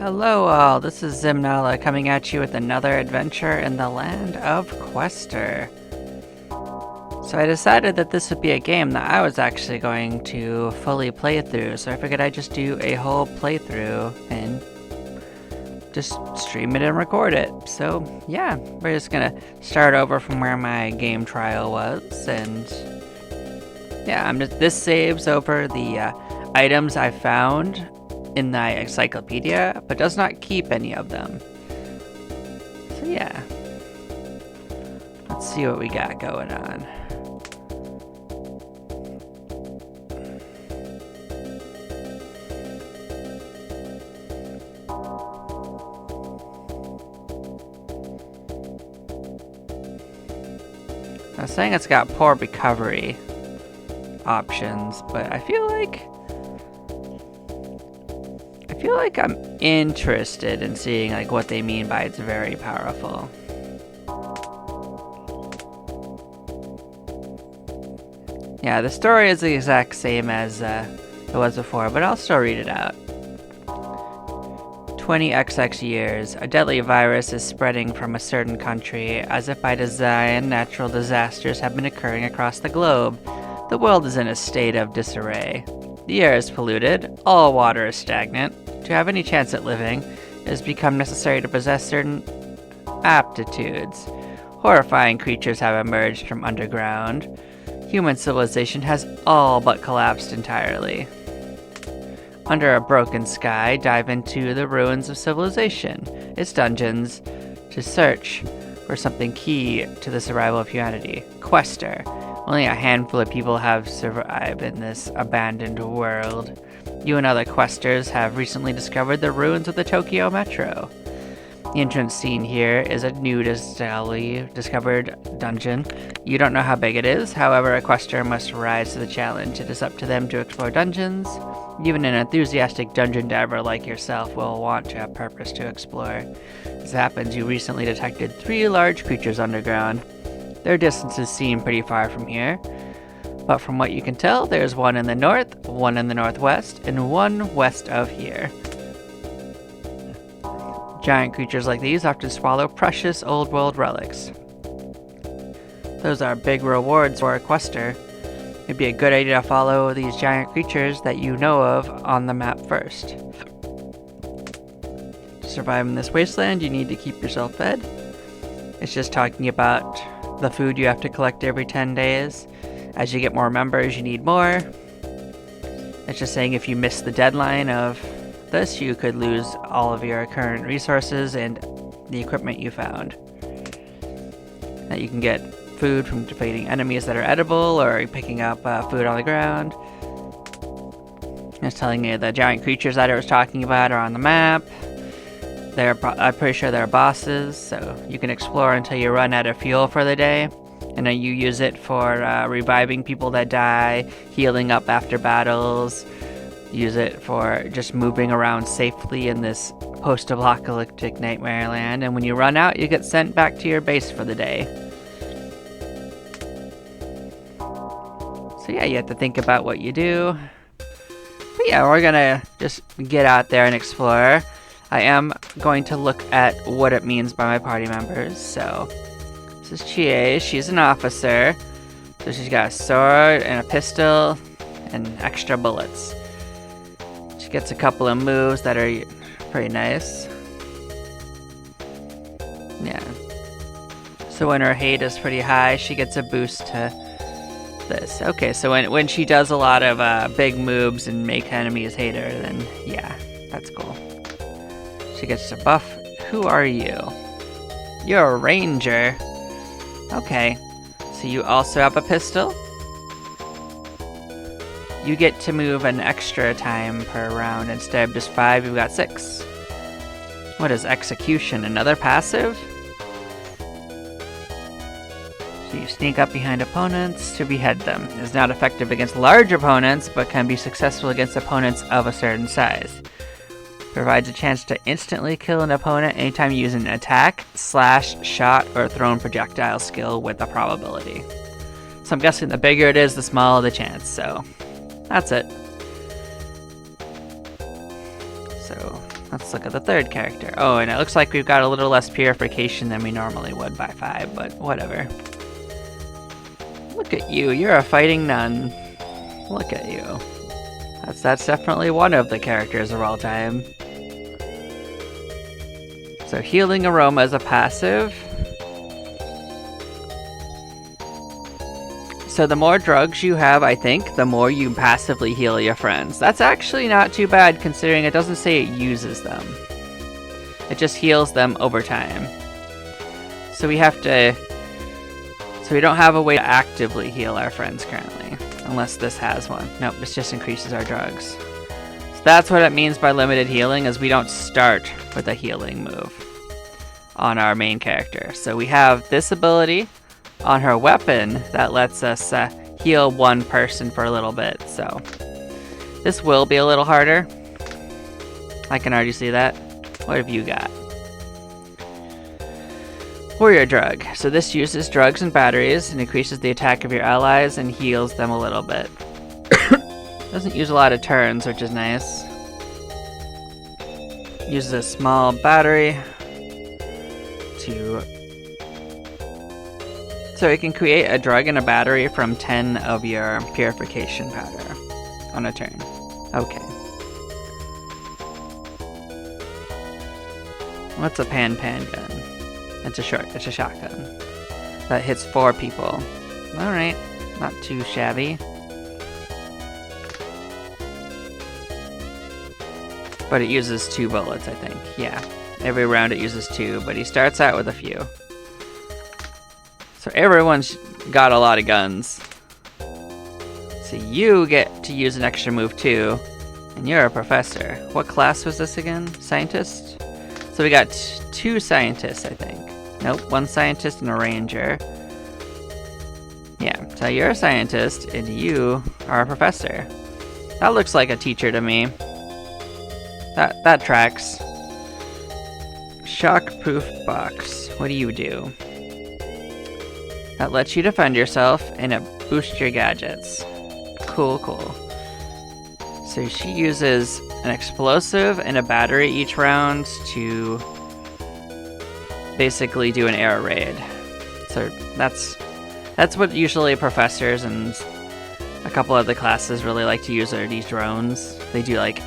Hello all, this is Zimnala coming at you with another adventure in the land of Quester. So I decided that this would be a game that I was actually going to fully play through, so I figured I'd just do a whole playthrough and just stream it and record it. So yeah, we're just gonna start over from where my game trial was, and yeah, this saves over the items I found in the encyclopedia, but does not keep any of them. So yeah, let's see what we got going on. I was saying it's got poor recovery options, but I feel like I'm interested in seeing like what they mean by it's very powerful. Yeah, the story is the exact same as it was before, but I'll still read it out. 20XX years, a deadly virus is spreading from a certain country. As if by design, natural disasters have been occurring across the globe. The world is in a state of disarray. The air is polluted, all water is stagnant. To have any chance at living, it has become necessary to possess certain aptitudes. Horrifying creatures have emerged from underground. Human civilization has all but collapsed entirely. Under a broken sky, dive into the ruins of civilization, its dungeons, to search for something key to the survival of humanity. Quester. Only a handful of people have survived in this abandoned world. You and other questers have recently discovered the ruins of the Tokyo Metro. The entrance scene here is a newly discovered dungeon. You don't know how big it is, however, a quester must rise to the challenge. It is up to them to explore dungeons. Even an enthusiastic dungeon diver like yourself will want to have purpose to explore. As happens, you recently detected 3 large creatures underground. Their distances seem pretty far from here, but from what you can tell, there's one in the north, one in the northwest, and one west of here. Giant creatures like these often swallow precious old world relics. Those are big rewards for a quester. It'd be a good idea to follow these giant creatures that you know of on the map first. To survive in this wasteland, you need to keep yourself fed. It's just talking about the food you have to collect every 10 days. As you get more members, you need more. It's just saying if you miss the deadline of this, you could lose all of your current resources and the equipment you found. That you can get food from defeating enemies that are edible or picking up food on the ground. It's telling you the giant creatures that I was talking about are on the map. I'm pretty sure they're bosses, so you can explore until you run out of fuel for the day. And then you use it for reviving people that die, healing up after battles. Use it for just moving around safely in this post-apocalyptic nightmare land. And when you run out, you get sent back to your base for the day. So yeah, you have to think about what you do. But yeah, we're gonna just get out there and explore. I am going to look at what it means by my party members. So this is Chie. She's an officer. So she's got a sword and a pistol and extra bullets. She gets a couple of moves that are pretty nice. Yeah. So when her hate is pretty high, she gets a boost to this. Okay, so when she does a lot of big moves and make enemies hate her, then yeah, that's cool. She gets a buff. Who are you? You're a ranger. Okay, so you also have a pistol? You get to move an extra time per round. Instead of just 5, you've got 6. What is execution? Another passive? So you sneak up behind opponents to behead them. It is not effective against large opponents, but can be successful against opponents of a certain size. Provides a chance to instantly kill an opponent anytime you use an attack, slash, shot, or thrown projectile skill with a probability. So I'm guessing the bigger it is, the smaller the chance, so that's it. So Let's look at the third character. Oh, and it looks like we've got a little less purification than we normally would by 5, but whatever. Look at you, you're a fighting nun. Look at you. That's definitely one of the characters of all time. So healing aroma is a passive. So the more drugs you have, I think, the more you passively heal your friends. That's actually not too bad considering it doesn't say it uses them. It just heals them over time. So we have to... So we don't have a way to actively heal our friends currently. Unless this has one. Nope, this just increases our drugs. So that's what it means by limited healing, is we don't start with a healing move on our main character. So we have this ability on her weapon that lets us heal one person for a little bit, so this will be a little harder. I can already see that. What have you got? Warrior Drug. So this uses drugs and batteries and increases the attack of your allies and heals them a little bit. Doesn't use a lot of turns, which is nice. Uses a small battery to... So it can create a drug and a battery from 10 of your purification powder on a turn. Okay. What's a pan gun? It's a shotgun. That hits 4 people. Alright, not too shabby. But it uses 2 bullets, I think. Yeah, every round it uses 2, but he starts out with a few. So everyone's got a lot of guns. So you get to use an extra move too, and you're a professor. What class was this again? Scientist? So we got 2 scientists, I think. Nope, 1 scientist and a ranger. Yeah, so you're a scientist, and you are a professor. That looks like a teacher to me. That tracks. Shockproof box. What do you do? That lets you defend yourself, and it boosts your gadgets. Cool, cool. So she uses an explosive and a battery each round to basically do an air raid. So that's what usually professors and a couple other classes really like to use are these drones. They do like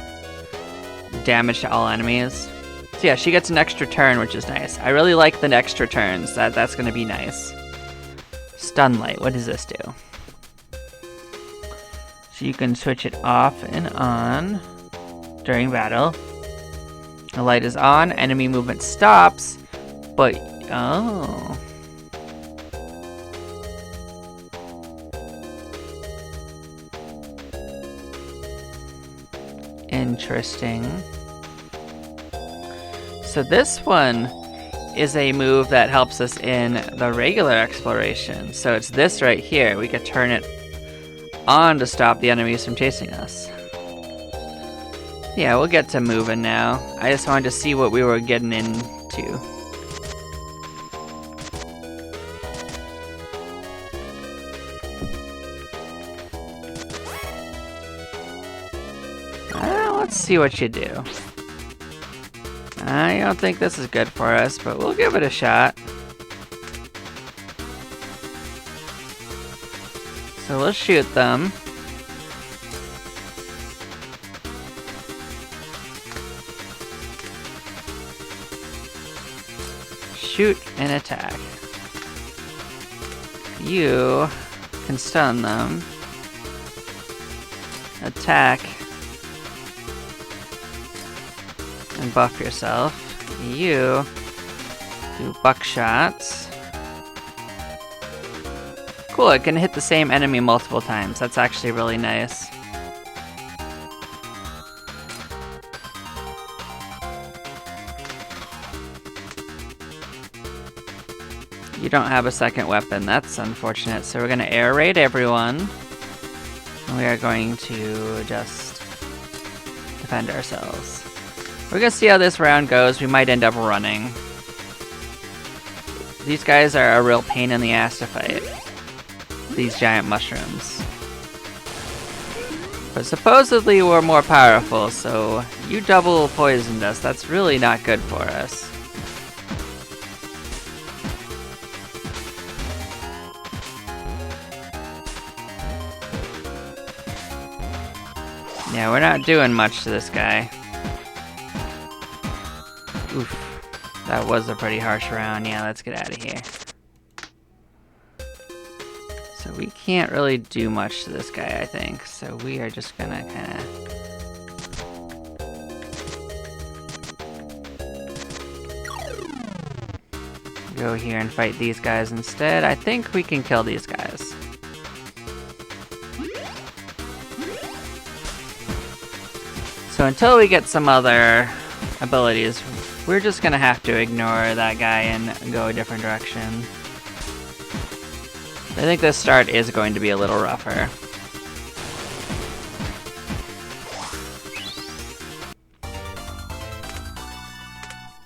damage to all enemies. So yeah, she gets an extra turn, which is nice. I really like the extra turns. That's gonna be nice. Stunlight, what does this do? So you can switch it off and on during battle. The light is on, enemy movement stops, but oh. Interesting. So this one is a move that helps us in the regular exploration. So it's this right here. We could turn it on to stop the enemies from chasing us. Yeah, we'll get to moving now. I just wanted to see what we were getting into. Let's see what you do. I don't think this is good for us, but we'll give it a shot. So we'll shoot them. Shoot and attack. You can stun them. Attack. And buff yourself. You do buckshots. Cool, it can hit the same enemy multiple times. That's actually really nice. You don't have a second weapon. That's unfortunate. So we're going to air raid everyone. And we are going to just defend ourselves. We're gonna see how this round goes. We might end up running. These guys are a real pain in the ass to fight. These giant mushrooms. But supposedly we're more powerful, so you double poisoned us. That's really not good for us. Yeah, we're not doing much to this guy. Oof. That was a pretty harsh round. Yeah, let's get out of here. So we can't really do much to this guy, I think. So we are just gonna kinda... go here and fight these guys instead. I think we can kill these guys. So until we get some other abilities, we're just gonna have to ignore that guy and go a different direction. I think this start is going to be a little rougher.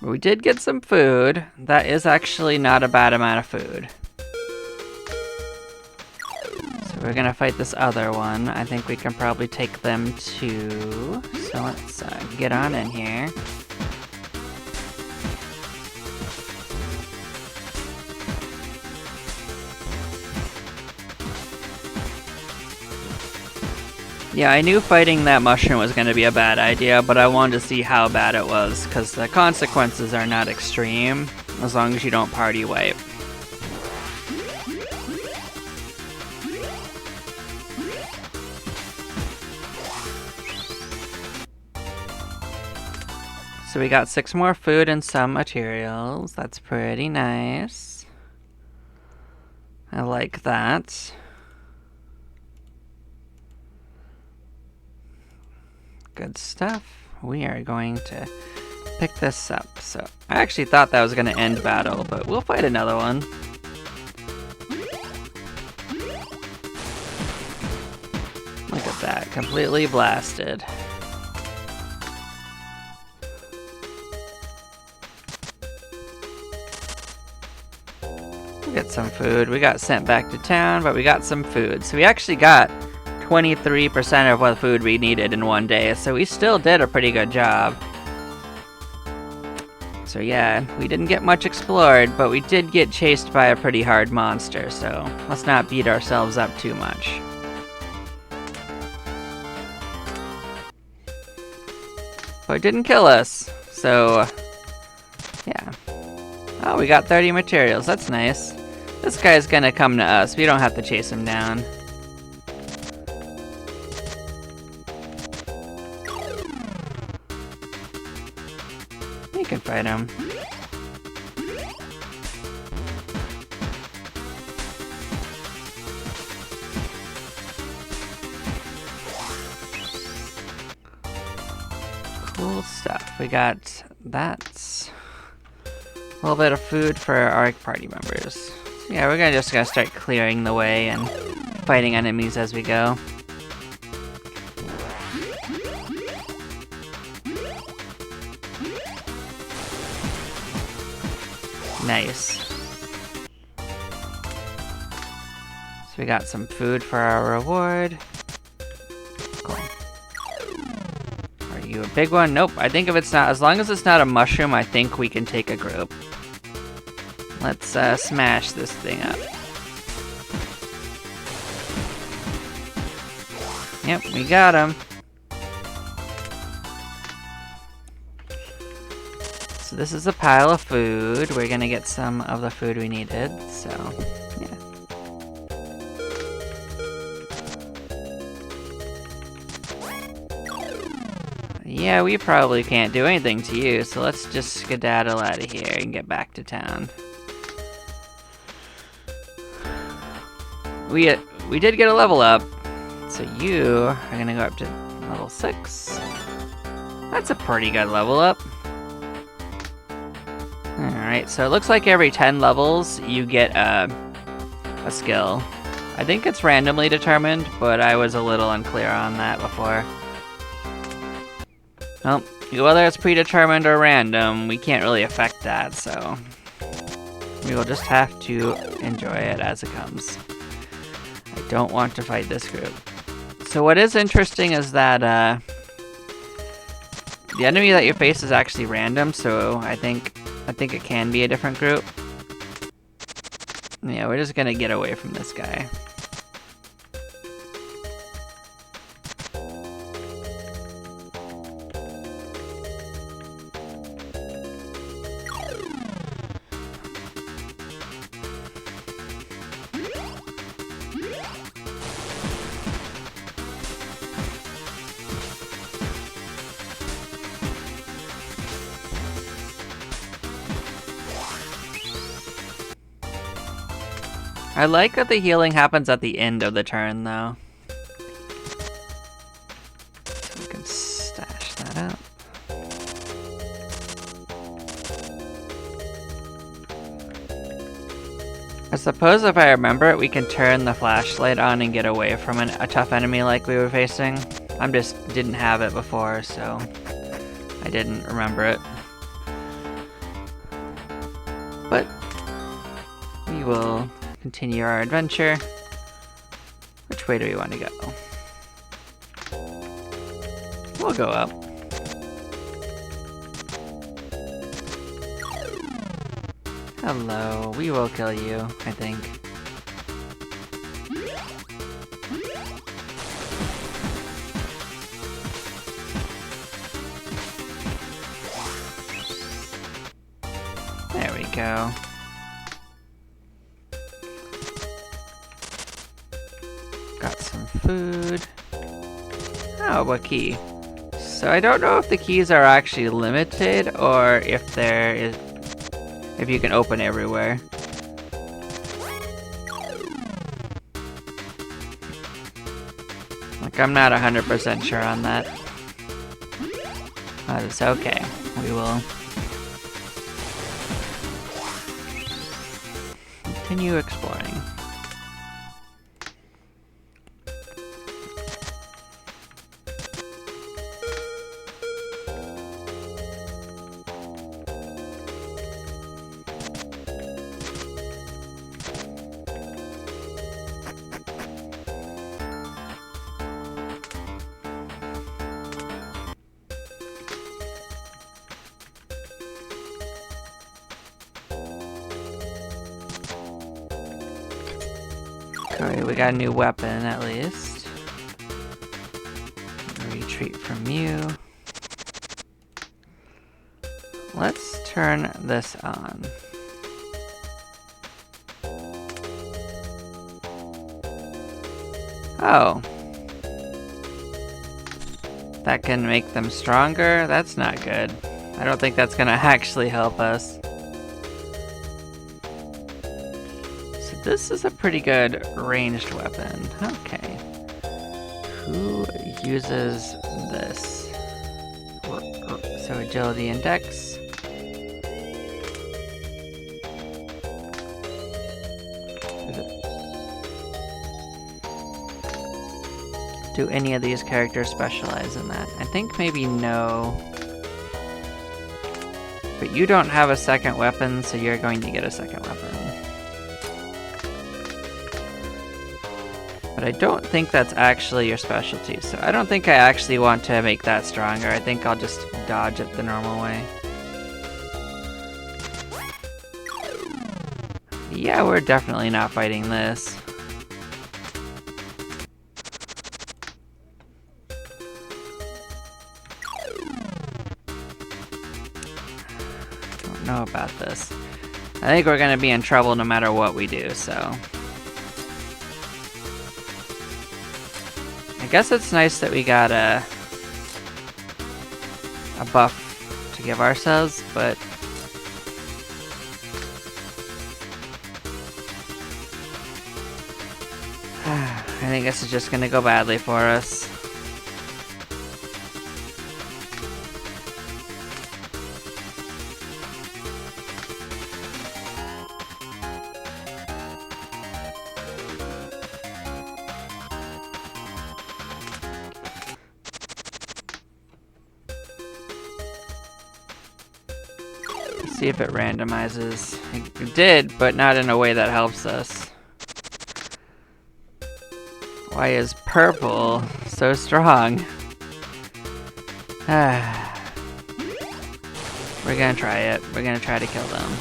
We did get some food. That is actually not a bad amount of food. So we're gonna fight this other one. I think we can probably take them too. So let's get on in here. Yeah, I knew fighting that mushroom was going to be a bad idea, but I wanted to see how bad it was, because the consequences are not extreme, as long as you don't party wipe. So we got 6 more food and some materials. That's pretty nice. I like that. Good stuff. We are going to pick this up. So I actually thought that was going to end battle, but we'll fight another one. Look at that, completely blasted. We got some food. We got sent back to town, but we got some food. So we actually got 23% of what food we needed in one day, so we still did a pretty good job. So yeah, we didn't get much explored, but we did get chased by a pretty hard monster, so let's not beat ourselves up too much. But it didn't kill us, so yeah. Oh, we got 30 materials, that's nice. This guy's gonna come to us, we don't have to chase him down. You can fight him. Cool stuff. We got that. A little bit of food for our party members. So yeah, we're just gonna start clearing the way and fighting enemies as we go. Nice. So we got some food for our reward. Cool. Are you a big one? Nope. I think if it's not, as long as it's not a mushroom, I think we can take a group. Let's smash this thing up. Yep, we got him. So this is a pile of food. We're gonna get some of the food we needed, so yeah. Yeah, we probably can't do anything to you, so let's just skedaddle out of here and get back to town. We did get a level up, so you are gonna go up to level 6. That's a pretty good level up. Alright, so it looks like every 10 levels you get a skill. I think it's randomly determined, but I was a little unclear on that before. Well, whether it's predetermined or random, we can't really affect that, so we will just have to enjoy it as it comes. I don't want to fight this group. So what is interesting is that the enemy that you face is actually random, so I think it can be a different group. Yeah, we're just gonna get away from this guy. I like that the healing happens at the end of the turn, though. So we can stash that up. I suppose if I remember it, we can turn the flashlight on and get away from a tough enemy like we were facing. I just didn't have it before, so I didn't remember it. But we will continue our adventure. Which way do we want to go? We'll go up. Hello, we will kill you, I think. There we go. Got some food. Oh, what key? So I don't know if the keys are actually limited or if you can open everywhere. Like, I'm not 100% sure on that. But it's okay. We will continue exploring. Okay, we got a new weapon at least. Retreat from you. Let's turn this on. Oh. That can make them stronger? That's not good. I don't think that's gonna actually help us. This is a pretty good ranged weapon. Okay. Who uses this? So agility and dex. Do any of these characters specialize in that? I think maybe no. But you don't have a second weapon, so you're going to get a second weapon. But I don't think that's actually your specialty, so I don't think I actually want to make that stronger. I think I'll just dodge it the normal way. Yeah, we're definitely not fighting this. Don't know about this. I think we're gonna be in trouble no matter what we do, so. I guess it's nice that we got a buff to give ourselves, but I think this is just gonna go badly for us. See if it randomizes. It did, but not in a way that helps us. Why is purple so strong? We're gonna try it. We're gonna try to kill them.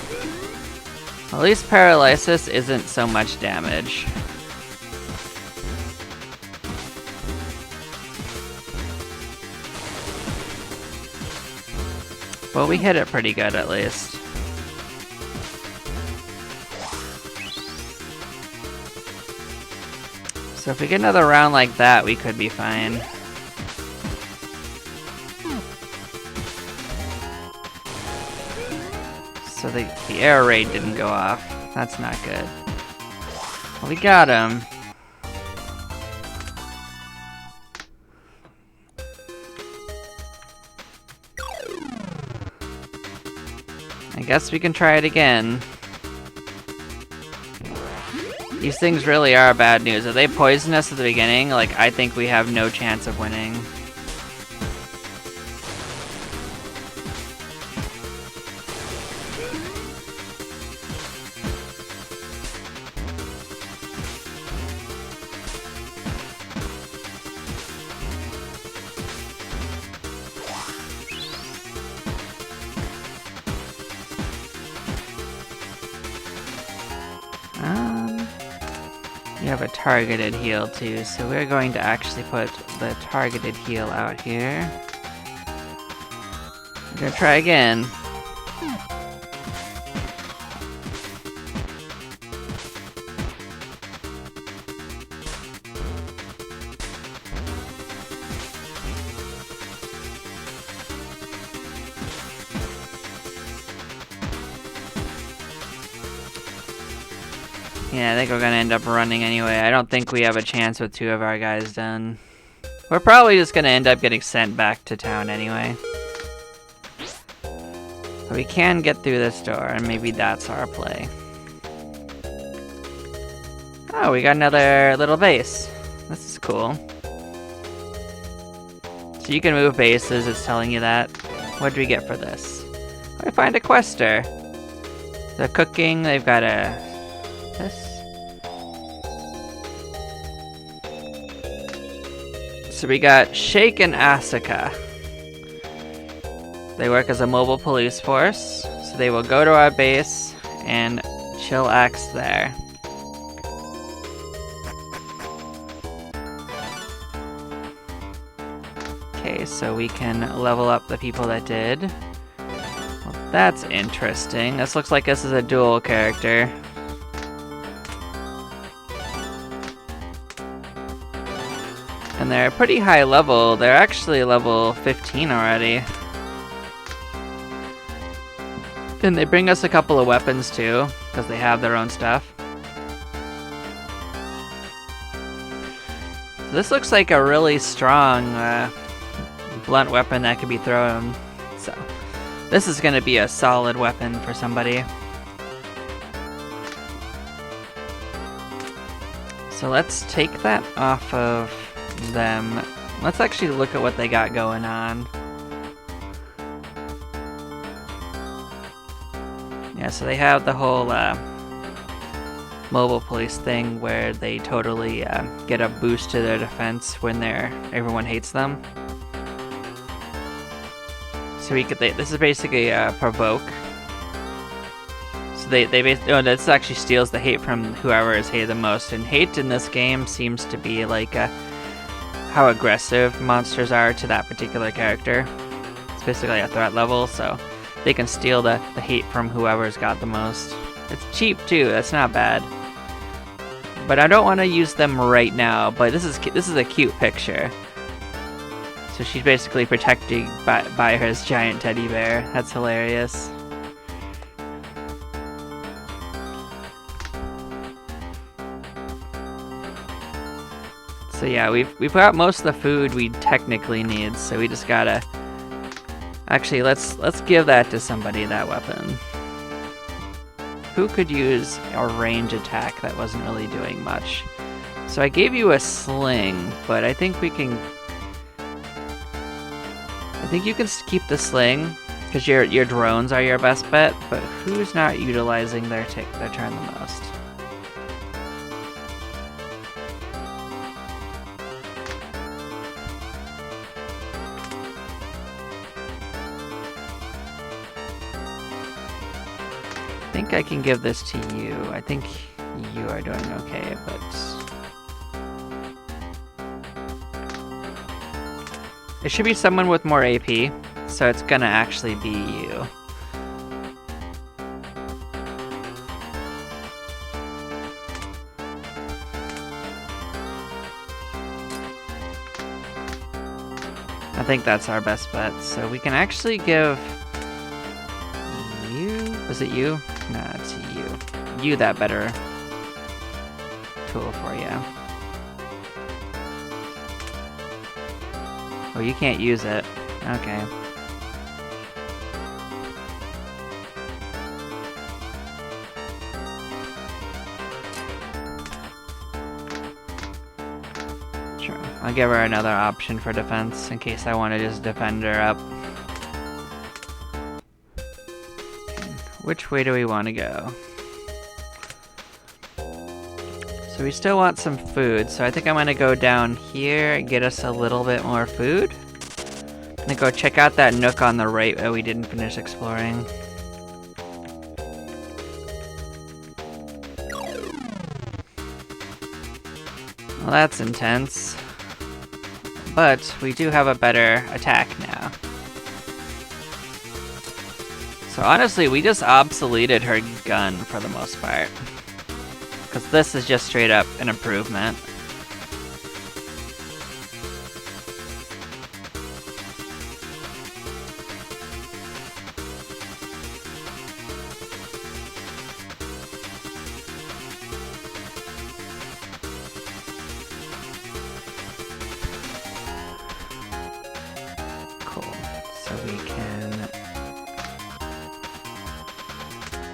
At least paralysis isn't so much damage. Well, we hit it pretty good at least. So if we get another round like that, we could be fine. So the air raid didn't go off. That's not good. Well, we got him. I guess we can try it again. These things really are bad news. If they poison us at the beginning, like, I think we have no chance of winning. You have a targeted heal too, so we're going to actually put the targeted heal out here. We're gonna try again. Yeah, I think we're gonna end up running anyway. I don't think we have a chance with 2 of our guys done. We're probably just gonna end up getting sent back to town anyway. But we can get through this door, and maybe that's our play. Oh, we got another little base. This is cool. So you can move bases, it's telling you that. What do we get for this? I find a quester. The cooking, they've got a... this. So we got Shake and Asuka. They work as a mobile police force, so they will go to our base and chillax there. Okay, so we can level up the people that did. Well, that's interesting. This looks like this is a dual character. And they're pretty high level. They're actually level 15 already. And they bring us a couple of weapons too, because they have their own stuff. So this looks like a really strong blunt weapon that could be thrown. So this is going to be a solid weapon for somebody. So let's take that off of them. Let's actually look at what they got going on. Yeah, so they have the whole mobile police thing where they totally get a boost to their defense when everyone hates them. So this is basically provoke. So this actually steals the hate from whoever is hated the most. And hate in this game seems to be like how aggressive monsters are to that particular character. It's basically a threat level, so they can steal the hate from whoever's got the most. It's cheap too, that's not bad. But I don't want to use them right now, but this is a cute picture. So she's basically protected by her giant teddy bear. That's hilarious. So yeah, we've got most of the food we technically need, so we just gotta... Actually, let's give that to somebody, that weapon. Who could use a range attack that wasn't really doing much? So I gave you a sling, but I think we can... I think you can keep the sling, because your drones are your best bet, but who's not utilizing their turn the most? think I can give this to you. I think you are doing okay, but... It should be someone with more AP, so it's gonna actually be you. I think that's our best bet, so we can actually give you... Was it you? No, it's you. You that better tool for you. Oh, you can't use it. Okay. Sure. I'll give her another option for defense in case I want to just defend her up. Which way do we want to go? So we still want some food, so I think I'm gonna go down here and get us a little bit more food. I'm gonna go check out that nook on the right that we didn't finish exploring. Well, that's intense. But we do have a better attack now. So honestly, we just obsoleted her gun for the most part. Because this is just straight up an improvement. Cool. So we can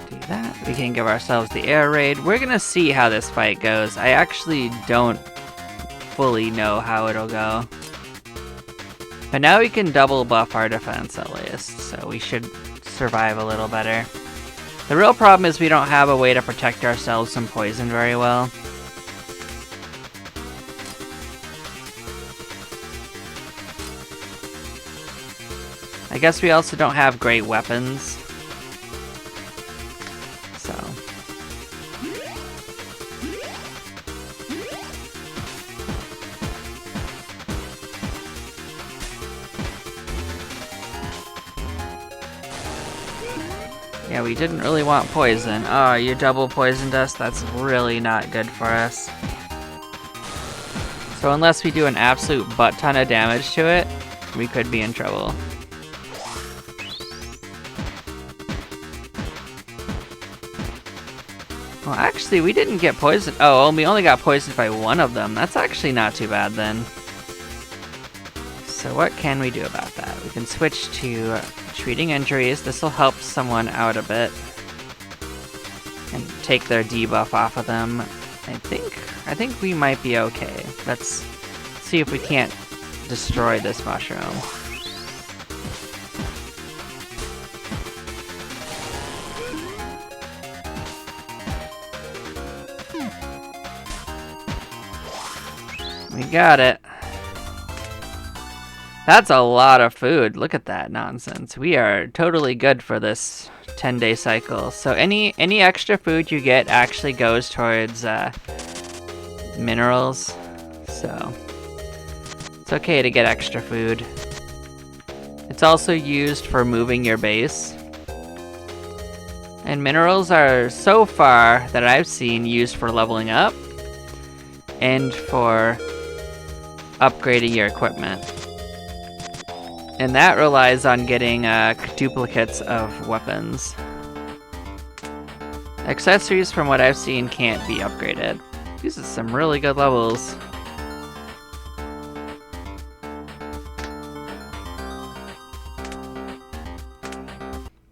do that. We can give ourselves the air raid. We're gonna see how this fight goes. I actually don't fully know how it'll go. But now we can double buff our defense at least, so we should survive a little better. The real problem is we don't have a way to protect ourselves from poison very well. I guess we also don't have great weapons. So. Yeah, we didn't really want poison. Oh, you double poisoned us? That's really not good for us. So unless we do an absolute butt ton of damage to it, we could be in trouble. Well, actually, we didn't get poisoned. Oh, we only got poisoned by one of them. That's actually not too bad then. So what can we do about that? We can switch to treating injuries. This will help someone out a bit. And take their debuff off of them. I think we might be okay. Let's see if we can't destroy this mushroom. We got it. That's a lot of food. Look at that nonsense. We are totally good for this 10-day cycle. So any extra food you get actually goes towards minerals. So it's okay to get extra food. It's also used for moving your base. And minerals are, so far that I've seen, used for leveling up and for upgrading your equipment. And that relies on getting duplicates of weapons. Accessories, from what I've seen, can't be upgraded. These are some really good levels.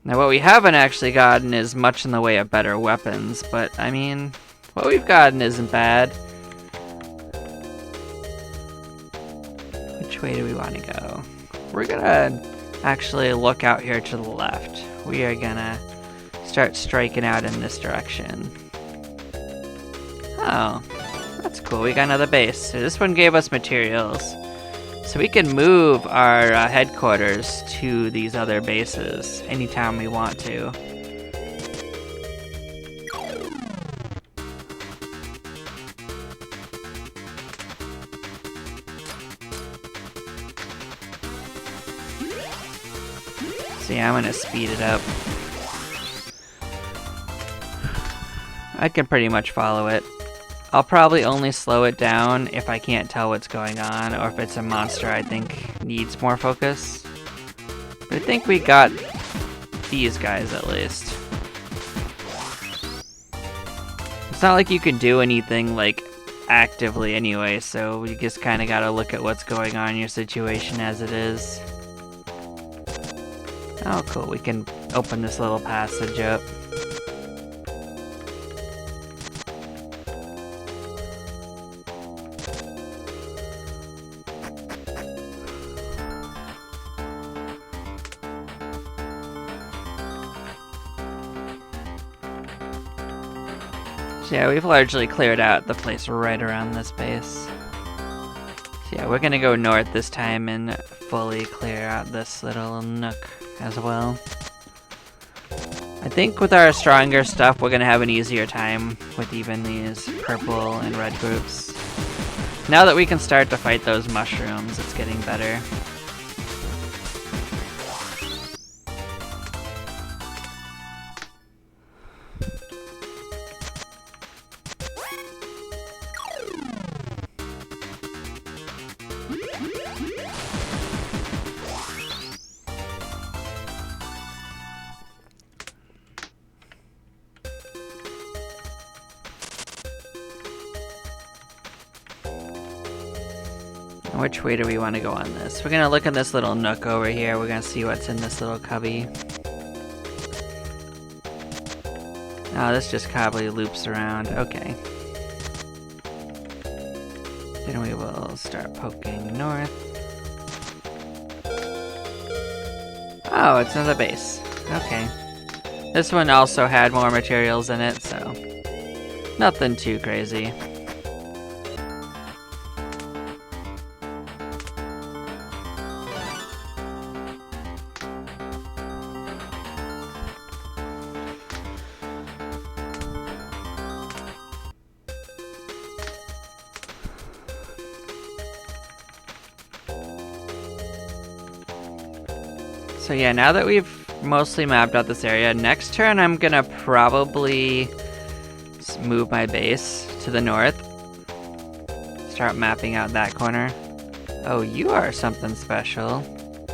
Now what we haven't actually gotten is much in the way of better weapons, but I mean, what we've gotten isn't bad. Which way do we want to go? We're gonna actually look out here to the left. We are gonna start striking out in this direction. Oh, that's cool. We got another base. So this one gave us materials. So we can move our headquarters to these other bases anytime we want to. So yeah, I'm gonna speed it up. I can pretty much follow it. I'll probably only slow it down if I can't tell what's going on, or if it's a monster I think needs more focus. But I think we got these guys at least. It's not like you can do anything like actively anyway, so you just kind of gotta look at what's going on in your situation as it is. Oh cool, we can open this little passage up. So yeah, we've largely cleared out the place right around this base. So yeah, we're gonna go north this time and fully clear out this little nook as well. I think with our stronger stuff, we're gonna have an easier time with even these purple and red groups. Now that we can start to fight those mushrooms, it's getting better. Which way do we want to go on this? We're gonna look in this little nook over here. We're gonna see what's in this little cubby. Oh, this just probably loops around. Okay. Then we will start poking north. Oh, it's another base. Okay. This one also had more materials in it, so nothing too crazy. So yeah, now that we've mostly mapped out this area, next turn I'm gonna probably move my base to the north. Start mapping out that corner. Oh, you are something special.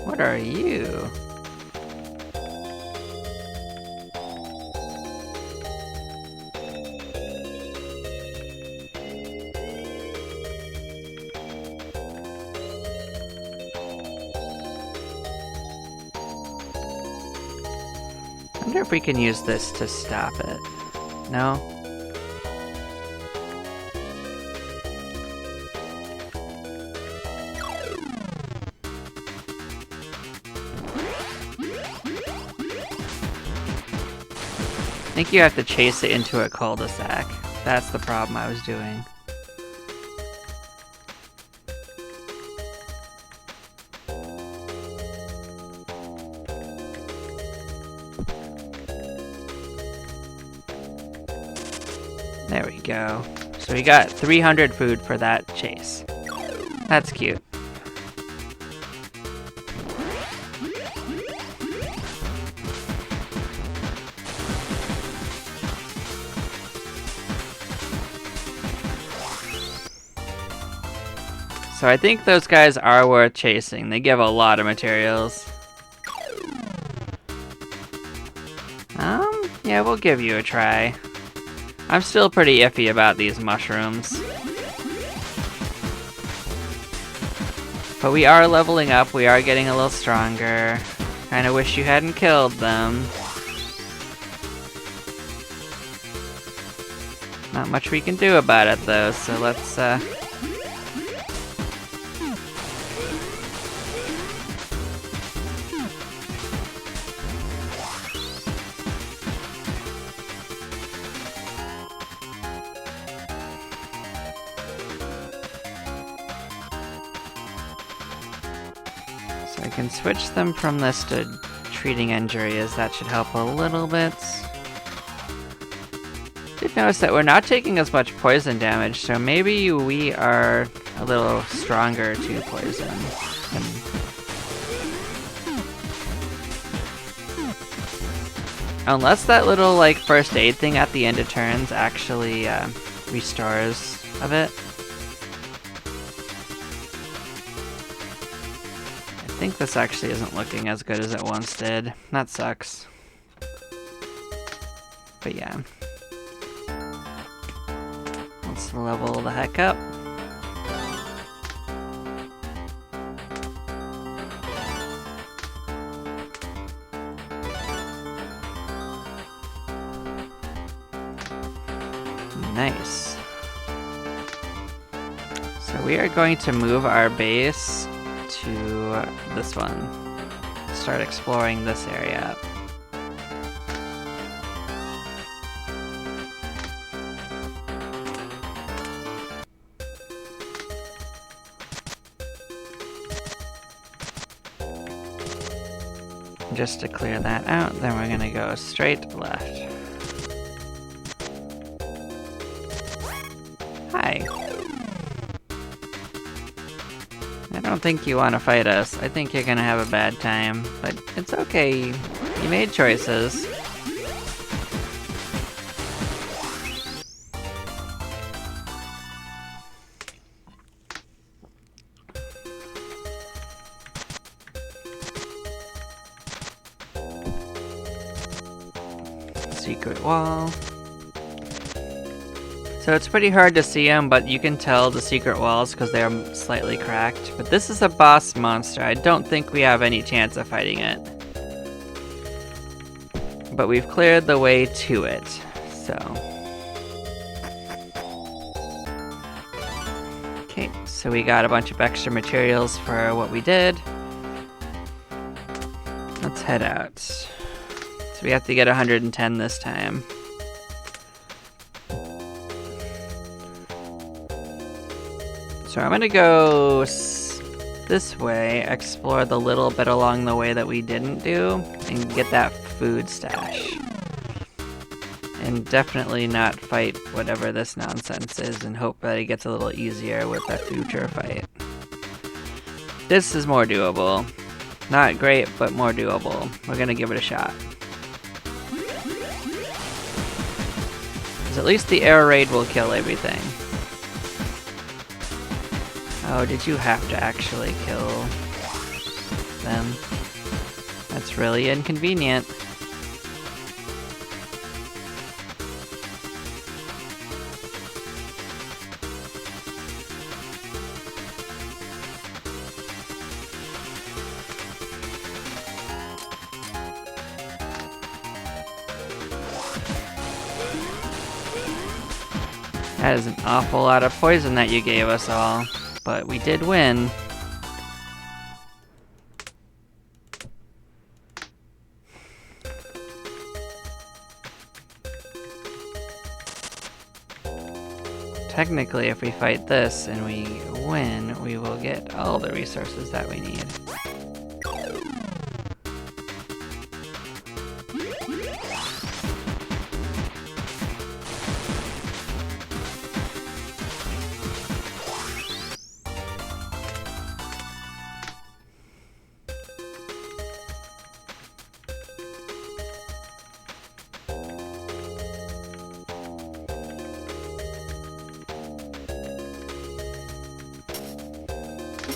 What are you? I wonder if we can use this to stop it. No? I think you have to chase it into a cul-de-sac. That's the problem I was doing. There we go. So we got 300 food for that chase. That's cute. So I think those guys are worth chasing. They give a lot of materials. Yeah, we'll give you a try. I'm still pretty iffy about these mushrooms. But we are leveling up, we are getting a little stronger. Kinda wish you hadn't killed them. Not much we can do about it though, so let's So I can switch them from this to treating injuries. That should help a little bit. Did notice that we're not taking as much poison damage, so maybe we are a little stronger to poison. Unless that little, like, first aid thing at the end of turns actually restores of it. I think this actually isn't looking as good as it once did. That sucks. But yeah. Let's level the heck up. Nice. So we are going to move our base to this one. Start exploring this area. Just to clear that out, then we're gonna go straight left. Hi. I don't think you want to fight us. I think you're gonna have a bad time, but it's okay. You made choices. Secret wall. So it's pretty hard to see them, but you can tell the secret walls because they're slightly cracked. But this is a boss monster. I don't think we have any chance of fighting it. But we've cleared the way to it, so. Okay, so we got a bunch of extra materials for what we did. Let's head out. So we have to get 110 this time. So I'm gonna go this way, explore the little bit along the way that we didn't do, and get that food stash. And definitely not fight whatever this nonsense is, and hope that it gets a little easier with a future fight. This is more doable. Not great, but more doable. We're gonna give it a shot. Because at least the air raid will kill everything. Oh, did you have to actually kill them? That's really inconvenient. That is an awful lot of poison that you gave us all. But we did win. Technically, if we fight this and we win, we will get all the resources that we need.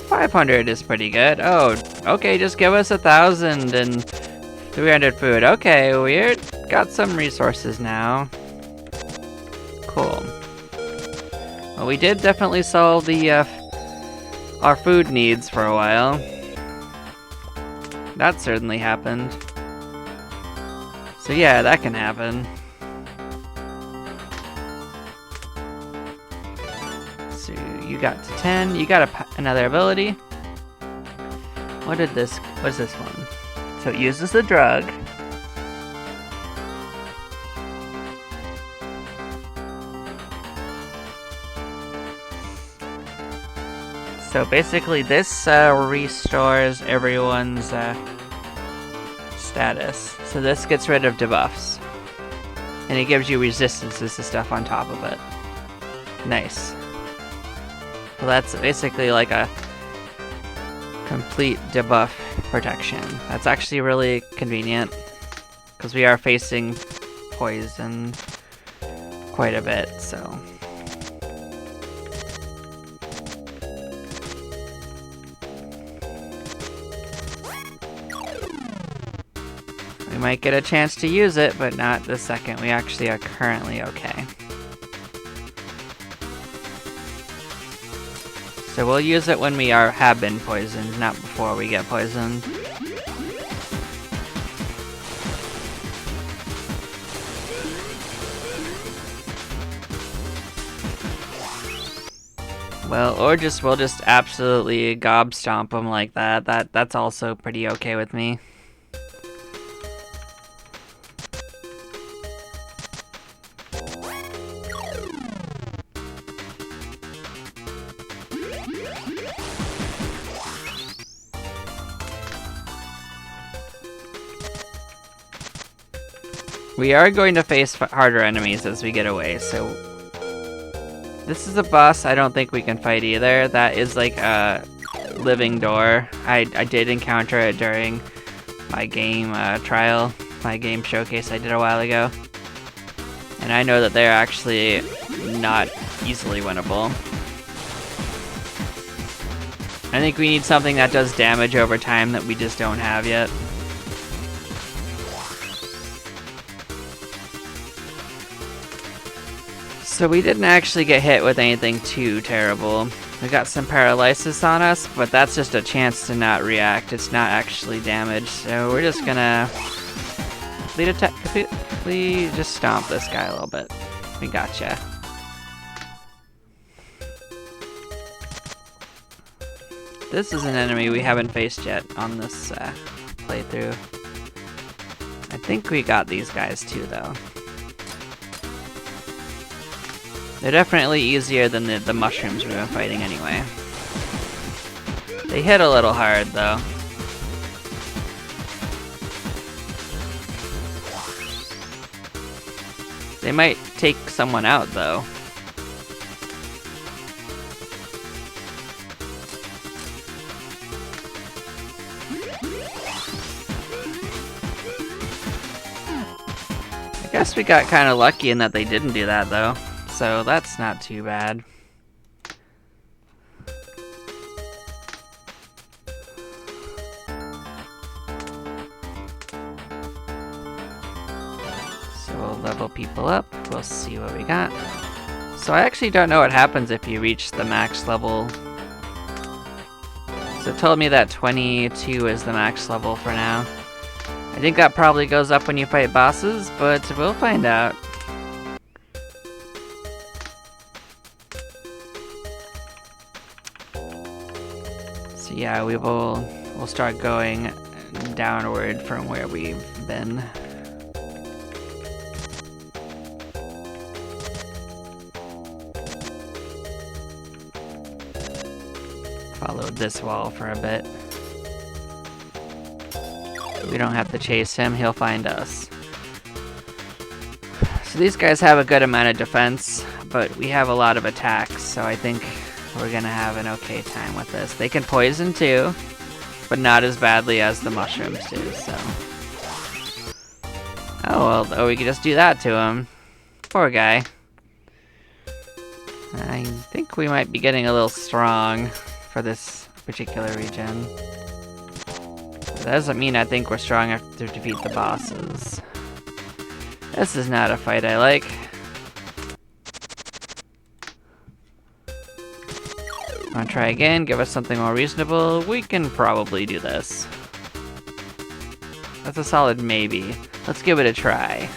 $500 is pretty good. Oh, okay, just give us 1,000 and 300 food. Okay, we got some resources now. Cool. Well, we did definitely solve the our food needs for a while. That certainly happened. So yeah, that can happen. So you got to 10. You got another ability. What is this one? So it uses the drug. So basically this restores everyone's status. So this gets rid of debuffs. And it gives you resistances to stuff on top of it. Nice. So that's basically like a complete debuff protection. That's actually really convenient. because we are facing poison quite a bit, so. We might get a chance to use it, but not the second. We actually are currently okay. So we'll use it when we have been poisoned, not before we get poisoned. Well, or we'll just absolutely gob stomp them like that. That's also pretty okay with me. We are going to face harder enemies as we get away, so this is a boss I don't think we can fight either. That is like a living door. I did encounter it during my game trial, my game showcase I did a while ago. And I know that they're actually not easily winnable. I think we need something that does damage over time that we just don't have yet. So we didn't actually get hit with anything too terrible. We got some paralysis on us, but that's just a chance to not react. It's not actually damage, so we're just gonna completely just stomp this guy a little bit. We gotcha. This is an enemy we haven't faced yet on this playthrough. I think we got these guys too, though. They're definitely easier than the mushrooms we've been fighting anyway. They hit a little hard, though. They might take someone out, though. I guess we got kind of lucky in that they didn't do that, though. So that's not too bad. So we'll level people up. We'll see what we got. So I actually don't know what happens if you reach the max level. So it told me that 22 is the max level for now. I think that probably goes up when you fight bosses, but we'll find out. So yeah, we'll start going downward from where we've been. Followed this wall for a bit. We don't have to chase him, he'll find us. So these guys have a good amount of defense, but we have a lot of attacks, so I think we're gonna have an okay time with this. They can poison too, but not as badly as the mushrooms do, so. Oh, well, we could just do that to him. Poor guy. I think we might be getting a little strong for this particular region. That doesn't mean I think we're strong enough to defeat the bosses. This is not a fight I like. Wanna try again? Give us something more reasonable? We can probably do this. That's a solid maybe. Let's give it a try.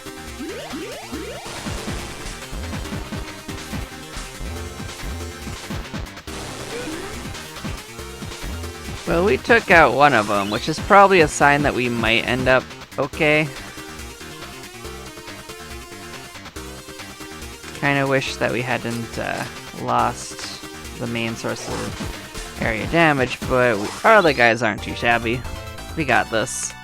Well, we took out one of them, which is probably a sign that we might end up okay. Kinda wish that we hadn't lost the main source of area damage, but our other guys aren't too shabby. We got this.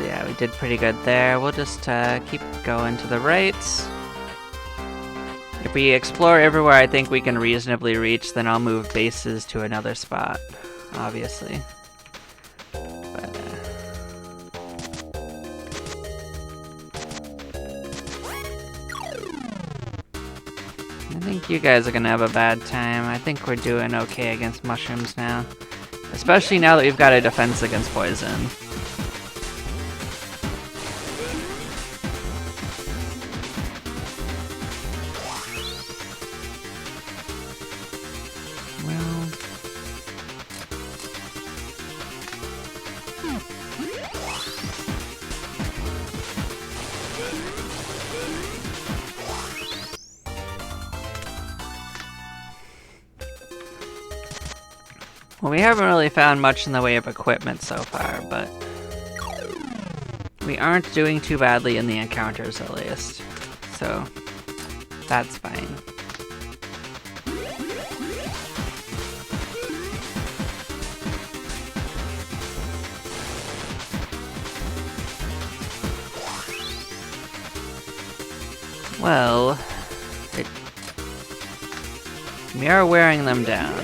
So yeah, we did pretty good there. We'll just keep going to the right. If we explore everywhere I think we can reasonably reach, then I'll move bases to another spot, obviously. But, I think you guys are gonna have a bad time. I think we're doing okay against mushrooms now. Especially now that we've got a defense against poison. Well, we haven't really found much in the way of equipment so far, but we aren't doing too badly in the encounters at least, so that's fine. Well, we are wearing them down.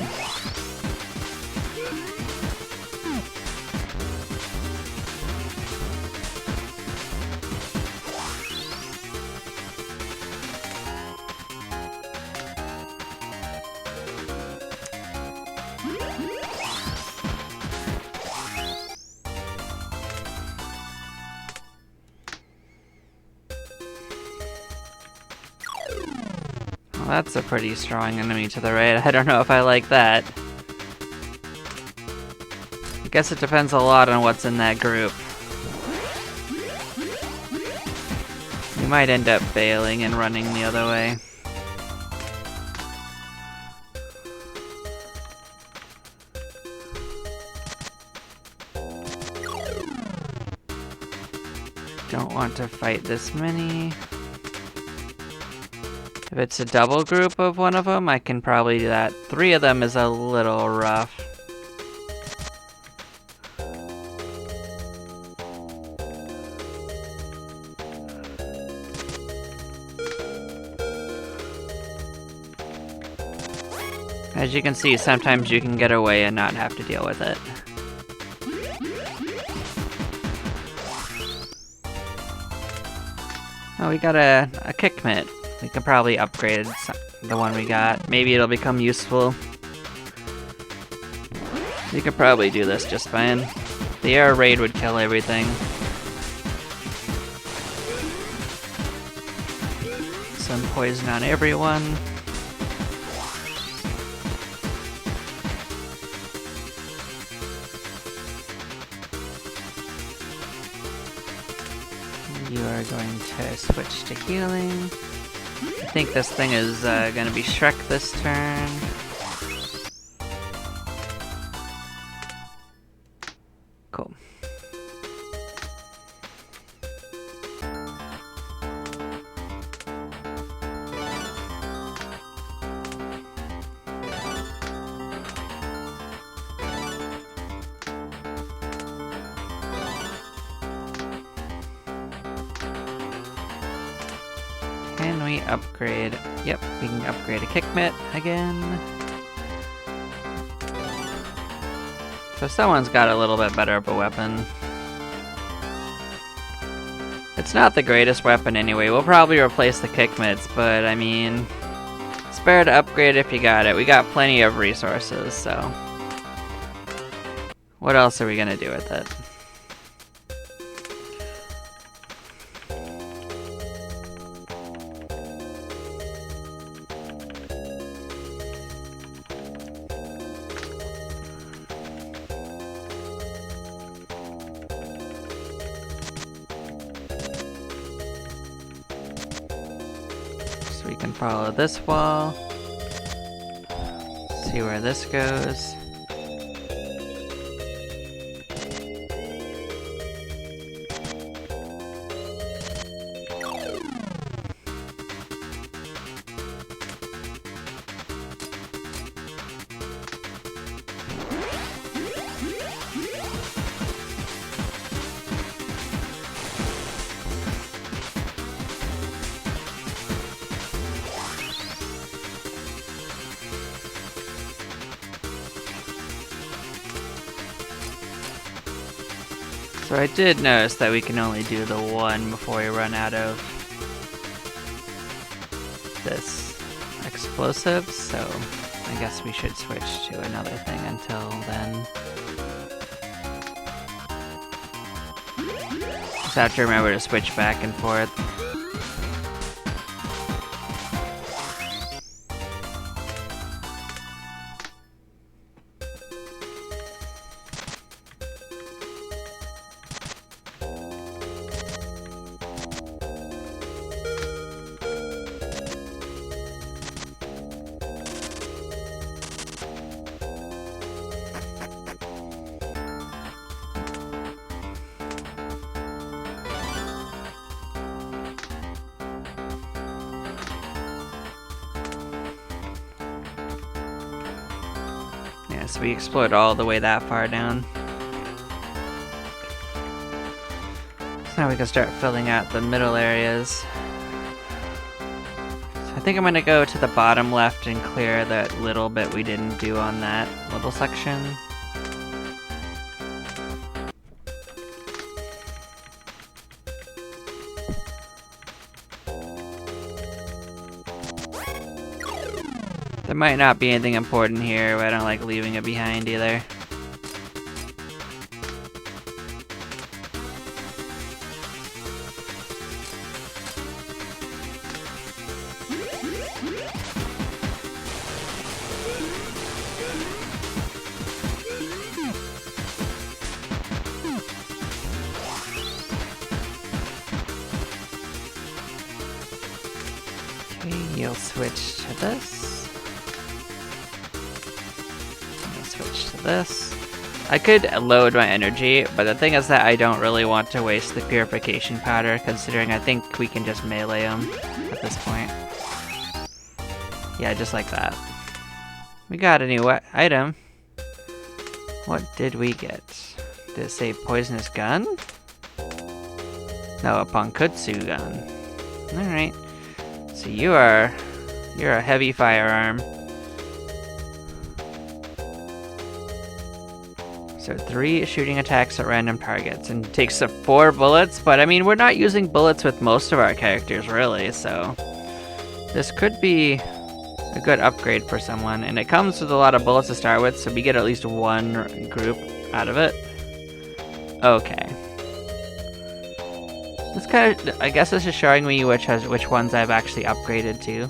Well, that's a pretty strong enemy to the right. I don't know if I like that. I guess it depends a lot on what's in that group. We might end up bailing and running the other way. Don't want to fight this many. If it's a double group of one of them, I can probably do that. 3 of them is a little rough. As you can see, sometimes you can get away and not have to deal with it. Oh, we got a kick mitt. We can probably upgrade the one we got. Maybe it'll become useful. You could probably do this just fine. The air raid would kill everything. Some poison on everyone. You are going to switch to healing. I think this thing is gonna be Shrek this turn. Cool. Can we upgrade? Yep, we can upgrade a kick mitt again. So someone's got a little bit better of a weapon. It's not the greatest weapon anyway. We'll probably replace the kick mitts, but I mean, spare to upgrade if you got it. We got plenty of resources, so what else are we gonna do with it? We can follow this wall, see where this goes. So I did notice that we can only do the one before we run out of this explosive, so I guess we should switch to another thing until then. Just have to remember to switch back and forth. So we explored all the way that far down. So now we can start filling out the middle areas. So I think I'm gonna go to the bottom left and clear that little bit we didn't do on that little section. There might not be anything important here, but I don't like leaving it behind either. Okay, you'll switch to this. Switch to this. I could load my energy, but the thing is that I don't really want to waste the purification powder, considering I think we can just melee him at this point. Yeah, just like that. We got a new item. What did we get? Did it say poisonous gun? No, a Pankutsu gun. Alright. So you're a heavy firearm. So 3 shooting attacks at random targets, and takes up 4 bullets, but I mean, we're not using bullets with most of our characters, really, so this could be a good upgrade for someone, and it comes with a lot of bullets to start with, so we get at least 1 group out of it. Okay. This kind of, I guess this is showing me which ones I've actually upgraded to.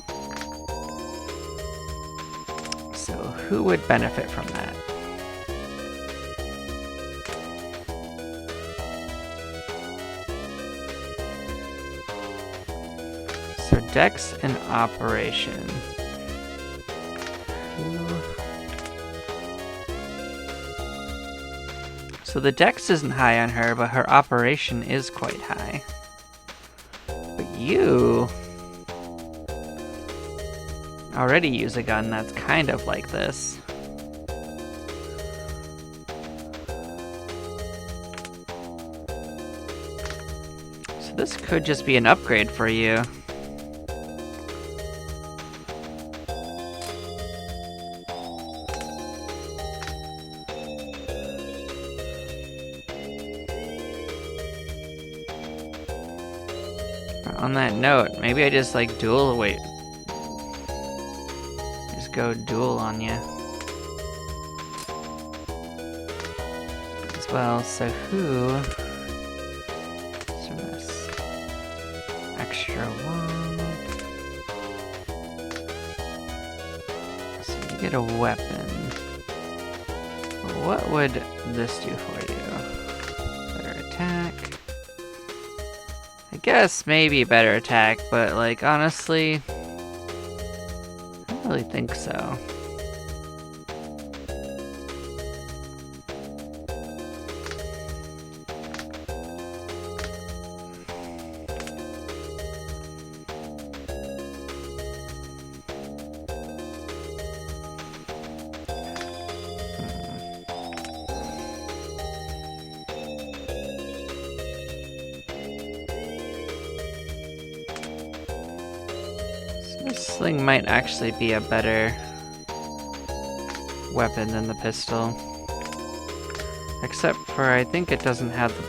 So who would benefit from that? So Dex and Operation. So the Dex isn't high on her, but her Operation is quite high. But you already use a gun that's kind of like this. So this could just be an upgrade for you. On that note, maybe I just like wait. Just go dual on you. As well, so who? So this extra 1. So you get a weapon. What would this do for you? Better attack. I guess maybe better attack, but like honestly, I don't really think so. This sling might actually be a better weapon than the pistol. Except for I think it doesn't have the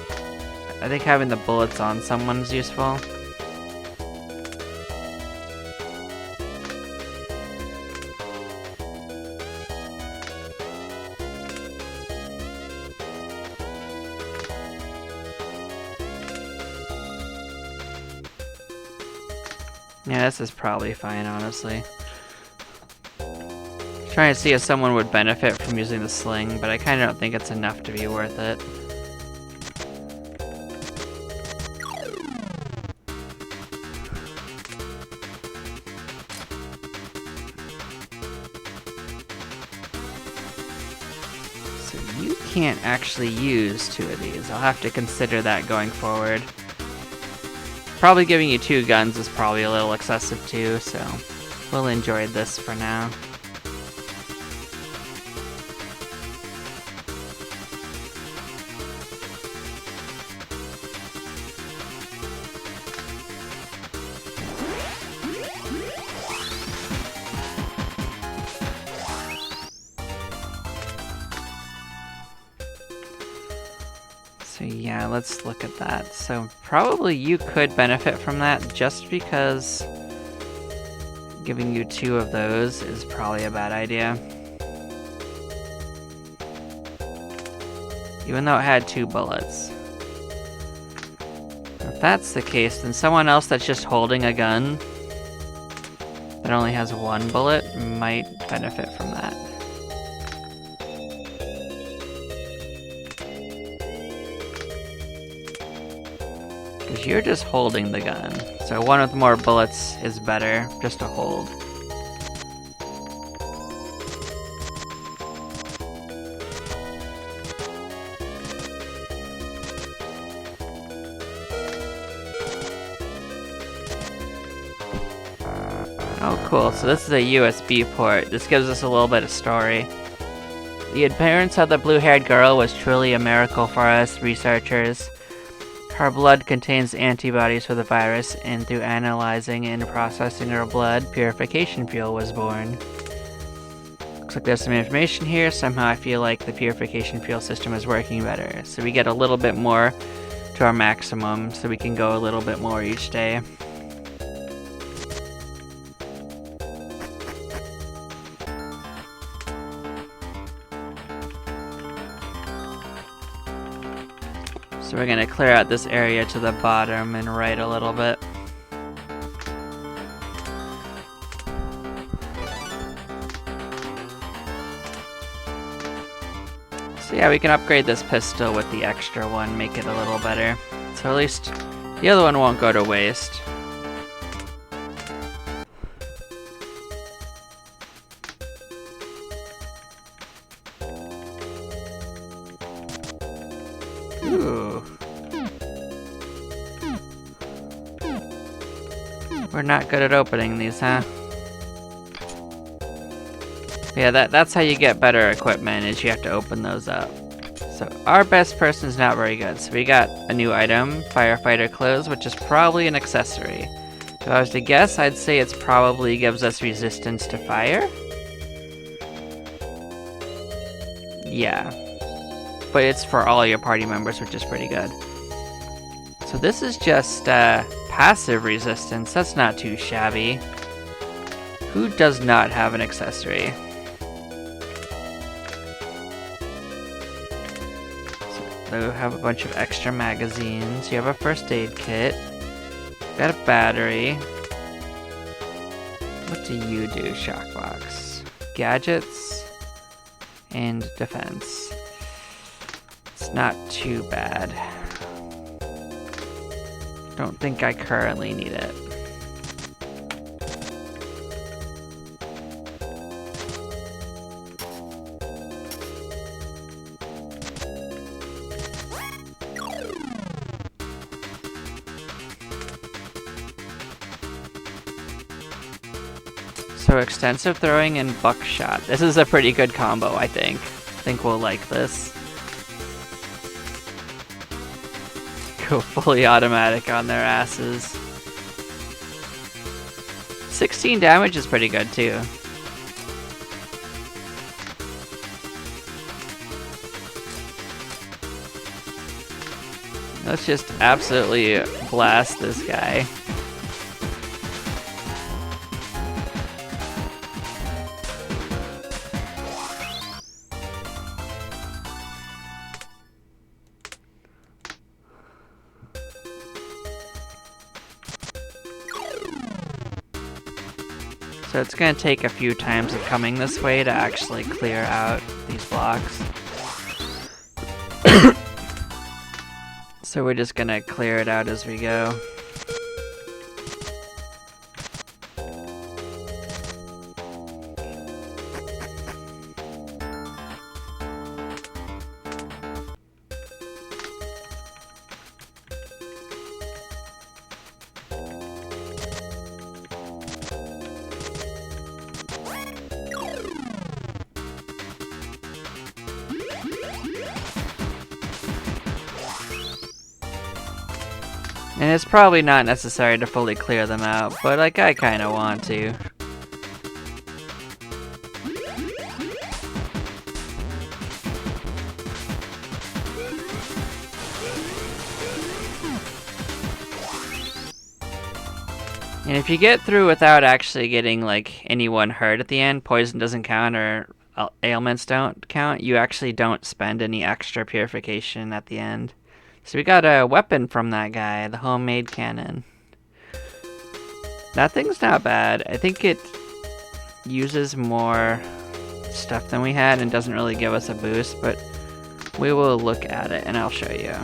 I think having the bullets on someone's useful. Yeah, this is probably fine, honestly. Trying to see if someone would benefit from using the sling, but I kind of don't think it's enough to be worth it. So you can't actually use 2 of these. I'll have to consider that going forward. Probably giving you 2 guns is probably a little excessive too, so we'll enjoy this for now. So yeah, let's look at that. So probably you could benefit from that just because giving you 2 of those is probably a bad idea. Even though it had 2 bullets. If that's the case, then someone else that's just holding a gun that only has 1 bullet might benefit from that. Because you're just holding the gun. So one with more bullets is better, just to hold. Oh cool, so this is a USB port. This gives us a little bit of story. The appearance of the blue-haired girl was truly a miracle for us researchers. Her blood contains antibodies for the virus, and through analyzing and processing her blood, purification fuel was born. Looks like there's some information here. Somehow I feel like the purification fuel system is working better. So we get a little bit more to our maximum, so we can go a little bit more each day. So we're going to clear out this area to the bottom and right a little bit. So yeah, we can upgrade this pistol with the extra one, make it a little better. So at least the other one won't go to waste. Ooh. We're not good at opening these, huh? Yeah, that's how you get better equipment, is you have to open those up. So our best person's not very good. So we got a new item, firefighter clothes, which is probably an accessory. If I was to guess, I'd say it's probably gives us resistance to fire. Yeah. But it's for all your party members, which is pretty good. So this is just passive resistance. That's not too shabby. Who does not have an accessory? So you have a bunch of extra magazines. You have a first aid kit. Got a battery. What do you do, Shockbox? Gadgets and defense. It's not too bad. Don't think I currently need it. So extensive throwing and buckshot. This is a pretty good combo, I think. I think we'll like this. Go fully automatic on their asses. 16 damage is pretty good too. Let's just absolutely blast this guy. So it's going to take a few times of coming this way to actually clear out these blocks. So we're just going to clear it out as we go. And it's probably not necessary to fully clear them out, but like I kind of want to. And if you get through without actually getting like anyone hurt at the end, poison doesn't count or ailments don't count, you actually don't spend any extra purification at the end. So we got a weapon from that guy, the homemade cannon. That thing's not bad. I think it uses more stuff than we had and doesn't really give us a boost, but we will look at it and I'll show you.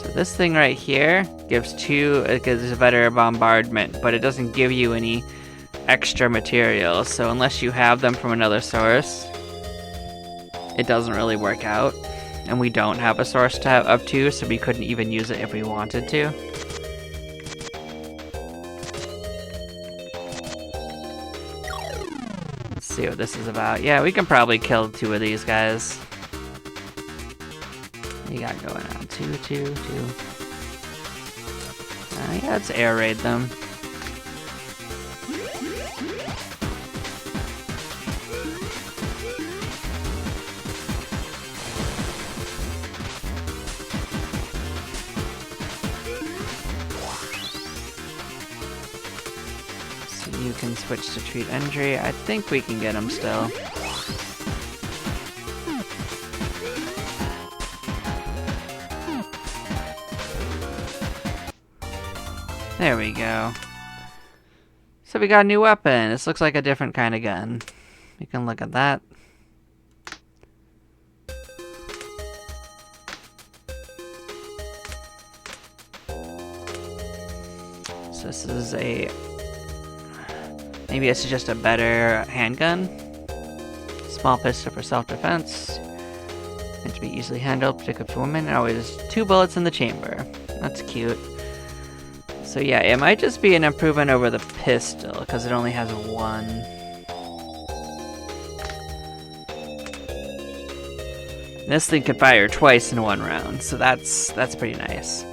So this thing right here gives it gives a better bombardment, but it doesn't give you any extra materials. So unless you have them from another source, it doesn't really work out, and we don't have a source to have up to, so we couldn't even use it if we wanted to. Let's see what this is about. Yeah, we can probably kill 2 of these guys. What you got going on? 2, 2, 2. Yeah, let's air raid them. You can switch to treat injury. I think we can get him still. There we go. So we got a new weapon. This looks like a different kind of gun. We can look at that. So this is a... Maybe it's just a better handgun. Small pistol for self-defense. Meant to be easily handled, particularly for women. And always 2 bullets in the chamber. That's cute. So yeah, it might just be an improvement over the pistol, because it only has 1. And this thing could fire twice in 1 round, so that's pretty nice.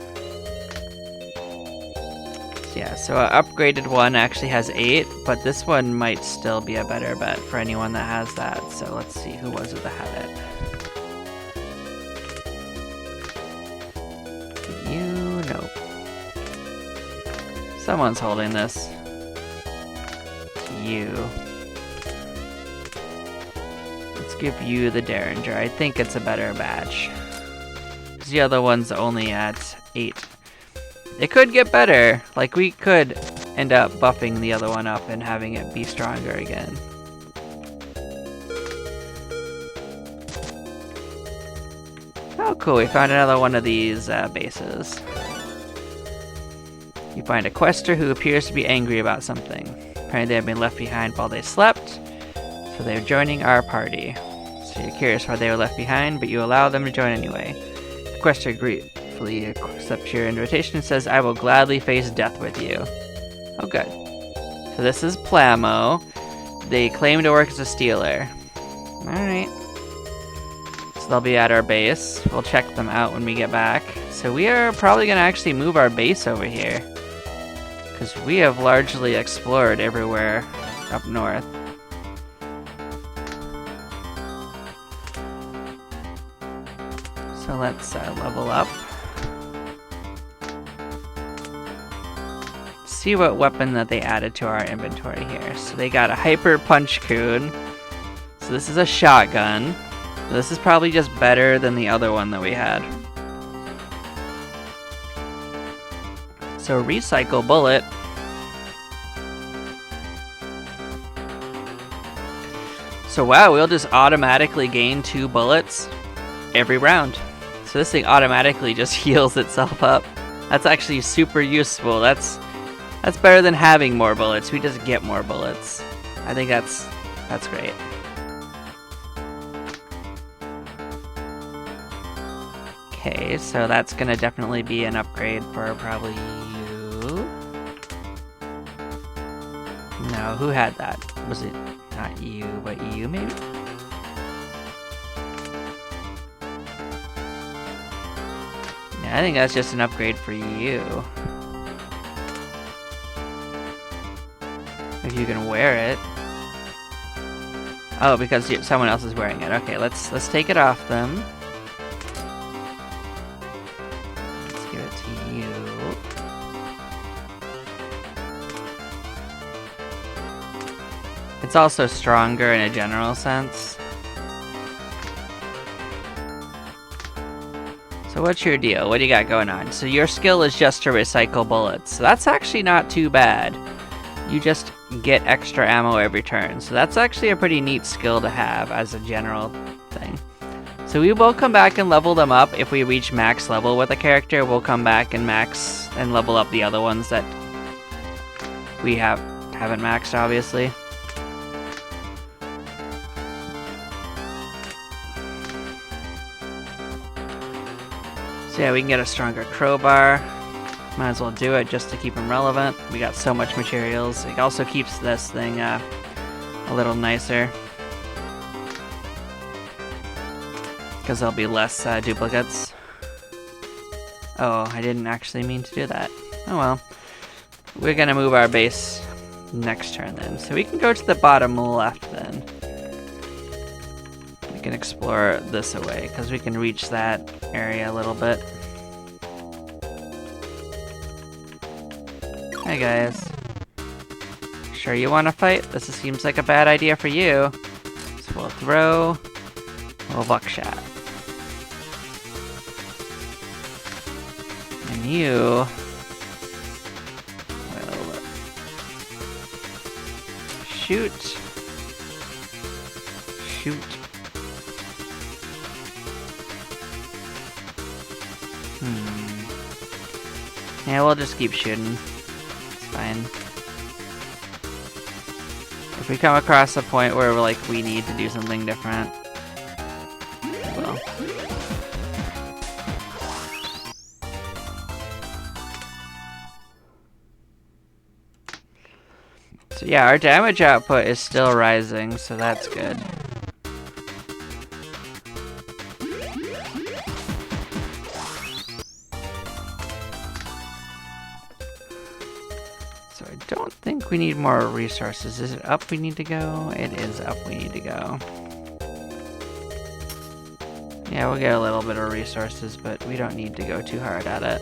Yeah, so an upgraded one actually has 8, but this one might still be a better bet for anyone that has that. So let's see, who was it that had it? You, nope. Someone's holding this. You. Let's give you the Derringer. I think it's a better batch. Because the other one's only at 8. It could get better. Like, we could end up buffing the other one up and having it be stronger again. Oh, cool. We found another one of these bases. You find a quester who appears to be angry about something. Apparently they have been left behind while they slept, so they're joining our party. So you're curious why they were left behind, but you allow them to join anyway. The quester gratefully accepts your invitation and says, I will gladly face death with you. Oh, good. So this is Plamo. They claim to work as a stealer. Alright. So they'll be at our base. We'll check them out when we get back. So we are probably going to actually move our base over here, because we have largely explored everywhere up north. let's level up. See what weapon that they added to our inventory here. So they got a Hyper Punch Kun. So this is a shotgun. This is probably just better than the other one that we had. So Recycle Bullet. So wow, we'll just automatically gain 2 bullets every round. So this thing automatically just heals itself up. That's actually super useful. That's better than having more bullets. We just get more bullets. I think that's great. Okay, so that's gonna definitely be an upgrade for probably you. No, who had that? Was it not you, but you maybe? Yeah, I think that's just an upgrade for you. If you can wear it. Oh, because someone else is wearing it. Okay, let's take it off them. Let's give it to you. It's also stronger in a general sense. So what's your deal? What do you got going on? So your skill is just to recycle bullets. So that's actually not too bad. You just get extra ammo every turn. So that's actually a pretty neat skill to have as a general thing. So we will come back and level them up. If we reach max level with a character, we'll come back and max and level up the other ones that we haven't maxed, obviously. So yeah, we can get a stronger crowbar. Might as well do it just to keep them relevant. We got so much materials. It also keeps this thing a little nicer. Because there'll be less duplicates. Oh, I didn't actually mean to do that. Oh well. We're gonna move our base next turn then. So we can go to the bottom left then. We can explore this away, because we can reach that area a little bit. Hey guys. Sure you want to fight? This seems like a bad idea for you. So we'll throw a little buckshot. And you will shoot. Yeah, we'll just keep shooting. Fine. If we come across a point where we need to do something different, we will. So yeah, our damage output is still rising, so that's good. We need more resources. Is it up we need to go? It is up we need to go. Yeah, we'll get a little bit of resources, but we don't need to go too hard at it.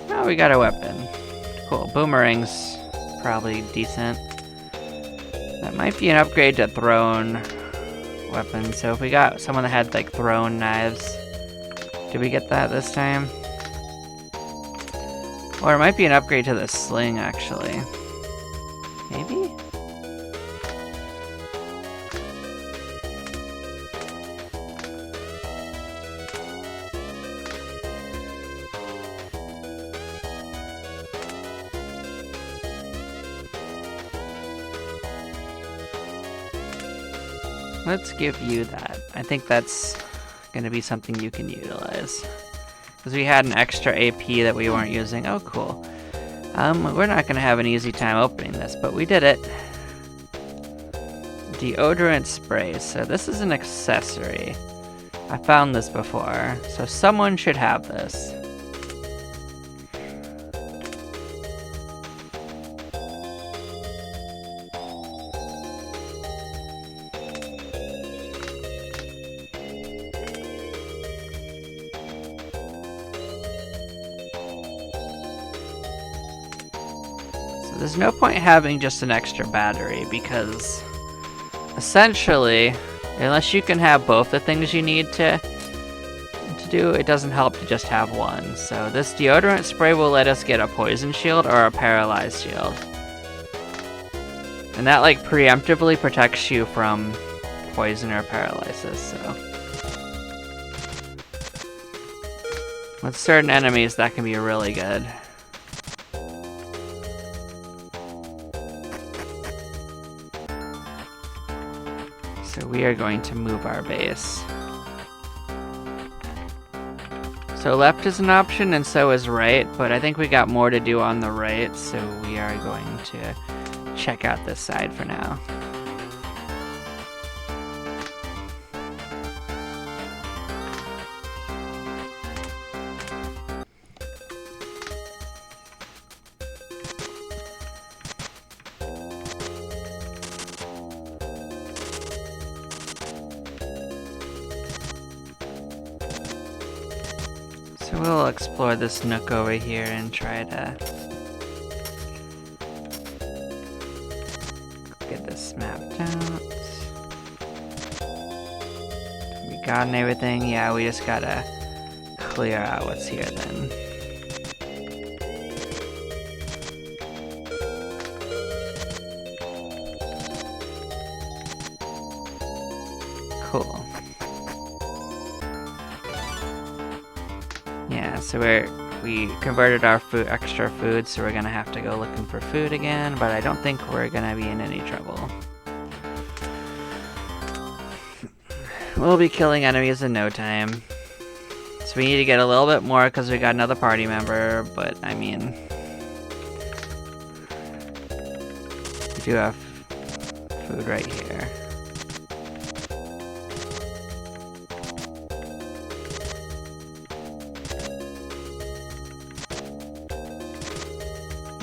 Oh, we got a weapon. Cool. Boomerang's probably decent. That might be an upgrade to thrown weapon. So if we got someone that had like thrown knives, did we get that this time? Or it might be an upgrade to the sling actually. Maybe? Let's give you that. I think that's gonna be something you can utilize. Because we had an extra AP that we weren't using. Oh, cool. We're not gonna have an easy time opening this, but we did it. Deodorant spray. So this is an accessory. I found this before, so someone should have this. There's no point having just an extra battery because essentially, unless you can have both the things you need to do, it doesn't help to just have one. So this deodorant spray will let us get a poison shield or a paralyzed shield. And that like preemptively protects you from poison or paralysis, so. With certain enemies that can be really good. So we are going to move our base. So left is an option and so is right, but I think we got more to do on the right, so we are going to check out this side for now. So we'll explore this nook over here and try to get this mapped out. We got everything? Yeah, we just gotta clear out what's here then. Cool. Yeah, so we converted our extra food, so we're gonna have to go looking for food again, but I don't think we're gonna be in any trouble. We'll be killing enemies in no time. So we need to get a little bit more because we got another party member, but I mean, we do have food right here.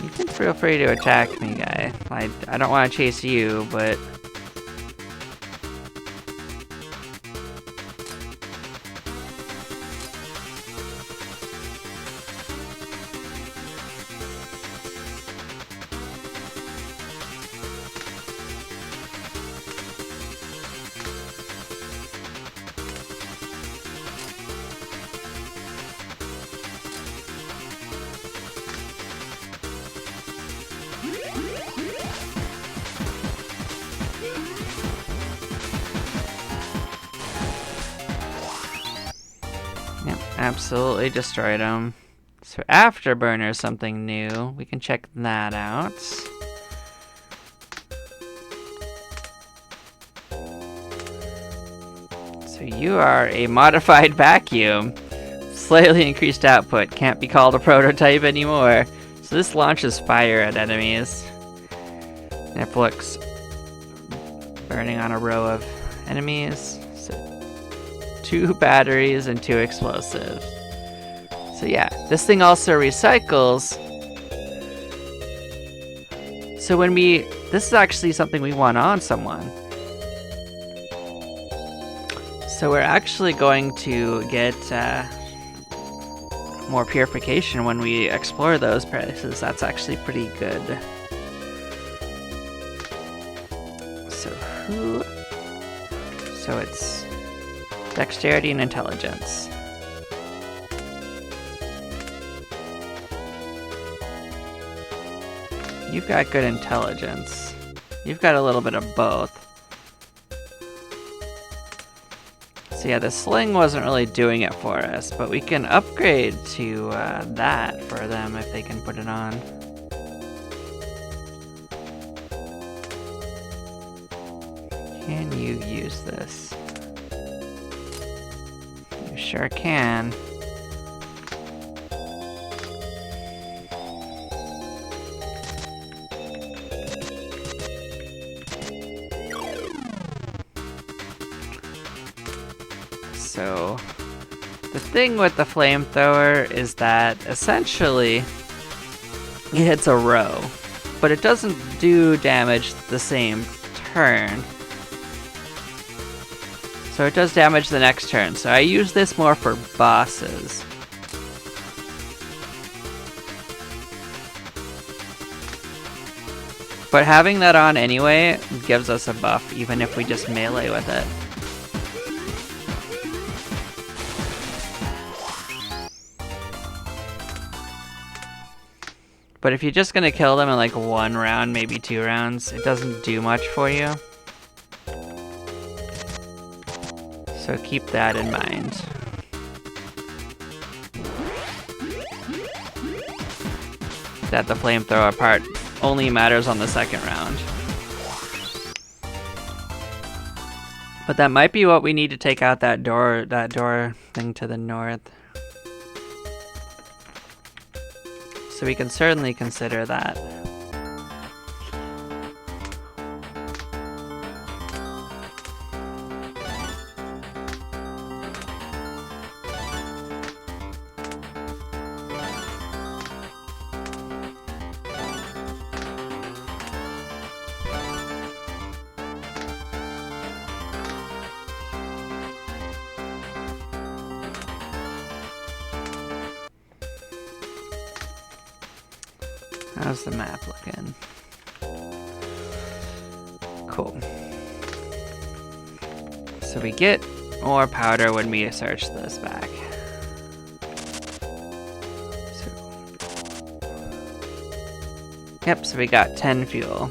You can feel free to attack me, guy. I don't want to chase you, but yep, absolutely destroyed him. So Afterburner is something new. We can check that out. So you are a modified vacuum. Slightly increased output. Can't be called a prototype anymore. So this launches fire at enemies. Netflix burning on a row of enemies. So 2 batteries and 2 explosives. So yeah, this thing also recycles. So when this is actually something we want on someone. So we're actually going to get more purification when we explore those places. That's actually pretty good. So it's dexterity and intelligence. You've got good intelligence. You've got a little bit of both. So yeah, the sling wasn't really doing it for us, but we can upgrade to that for them if they can put it on. Can you use this? You sure can. So, the thing with the flamethrower is that essentially it hits a row, but it doesn't do damage the same turn. So it does damage the next turn. So I use this more for bosses. But having that on anyway gives us a buff, even if we just melee with it. But if you're just gonna kill them in like 1 round, maybe 2 rounds, it doesn't do much for you. So keep that in mind. That the flamethrower part only matters on the 2nd round. But that might be what we need to take out that door thing to the north. So we can certainly consider that. How's the map looking? Cool. So we get more powder when we search this back. Yep, so we got 10 fuel.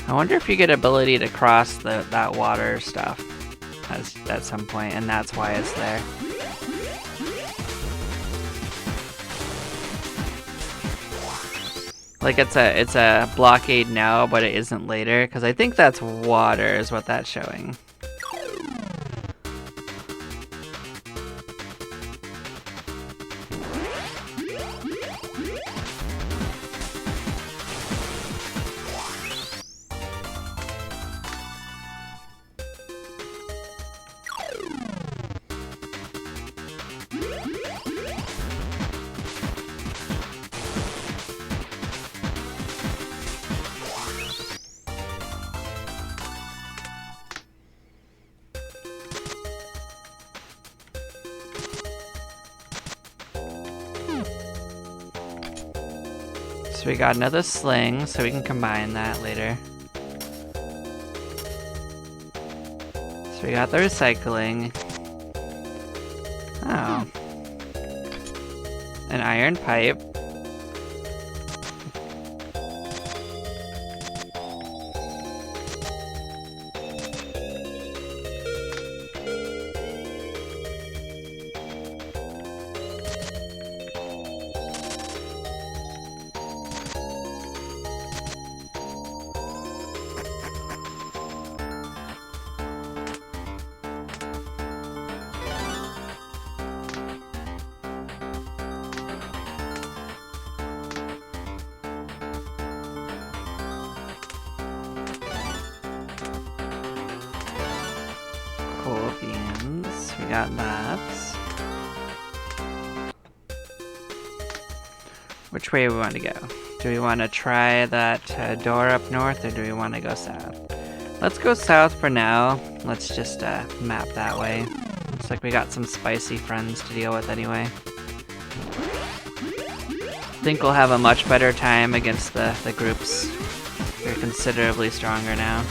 I wonder if you get ability to cross that water stuff at some point, and that's why it's there. Like it's a blockade now, but it isn't later, because I think that's water is what that's showing. So we got another sling, so we can combine that later. So we got the recycling. Oh. An iron pipe. Scorpions, we got that. Which way we want to go? Do we want to try that door up north, or do we want to go south? Let's go south for now. Let's just map that way. Looks like we got some spicy friends to deal with anyway. I think we'll have a much better time against the groups. They're considerably stronger now.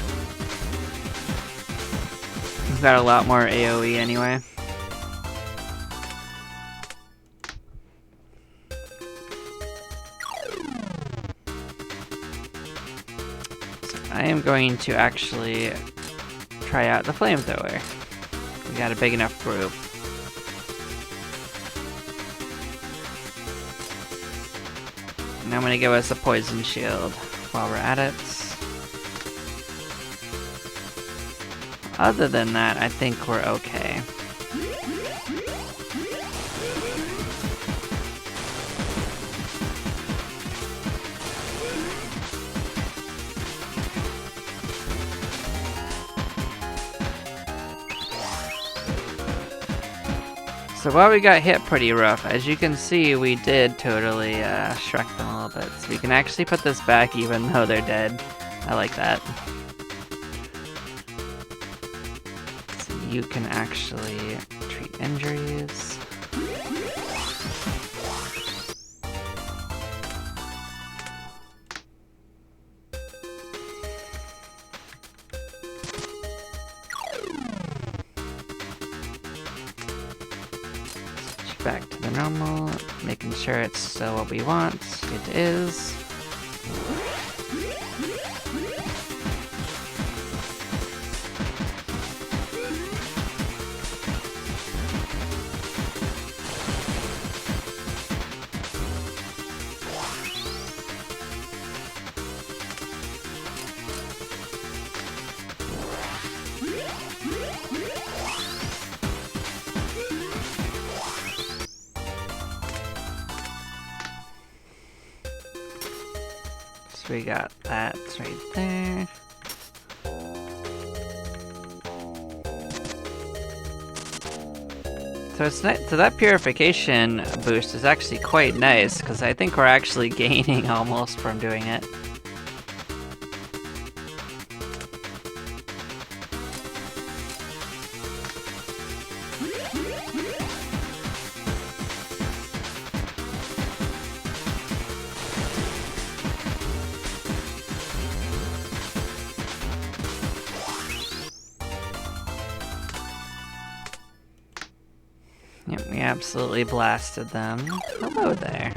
We've got a lot more AoE anyway. So I am going to actually try out the flamethrower. We got a big enough group. And I'm gonna give us a poison shield while we're at it. Other than that, I think we're okay. So while we got hit pretty rough, as you can see, we did totally shrek them a little bit. So we can actually put this back even though they're dead. I like that. You can actually treat injuries. Switch back to the normal, making sure it's still what we want. It is. So we got that right there. So it's so that purification boost is actually quite nice, because I think we're actually gaining almost from doing it. Yep, we absolutely blasted them. Hello there.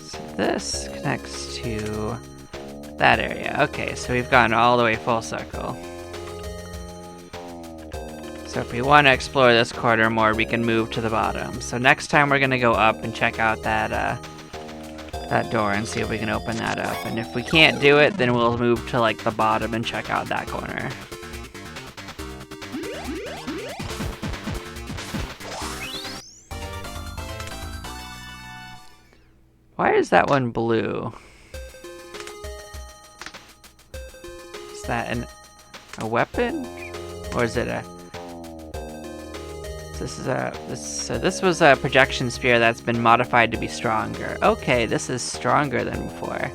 So this connects to that area. Okay, so we've gone all the way full circle. So if we want to explore this corridor more, we can move to the bottom. So next time we're gonna go up and check out that that door and see if we can open that up. And if we can't do it, then we'll move to like the bottom and check out that corner. Why is that one blue? Is that a weapon, or is it a? So this was a projection spear that's been modified to be stronger. Okay, this is stronger than before.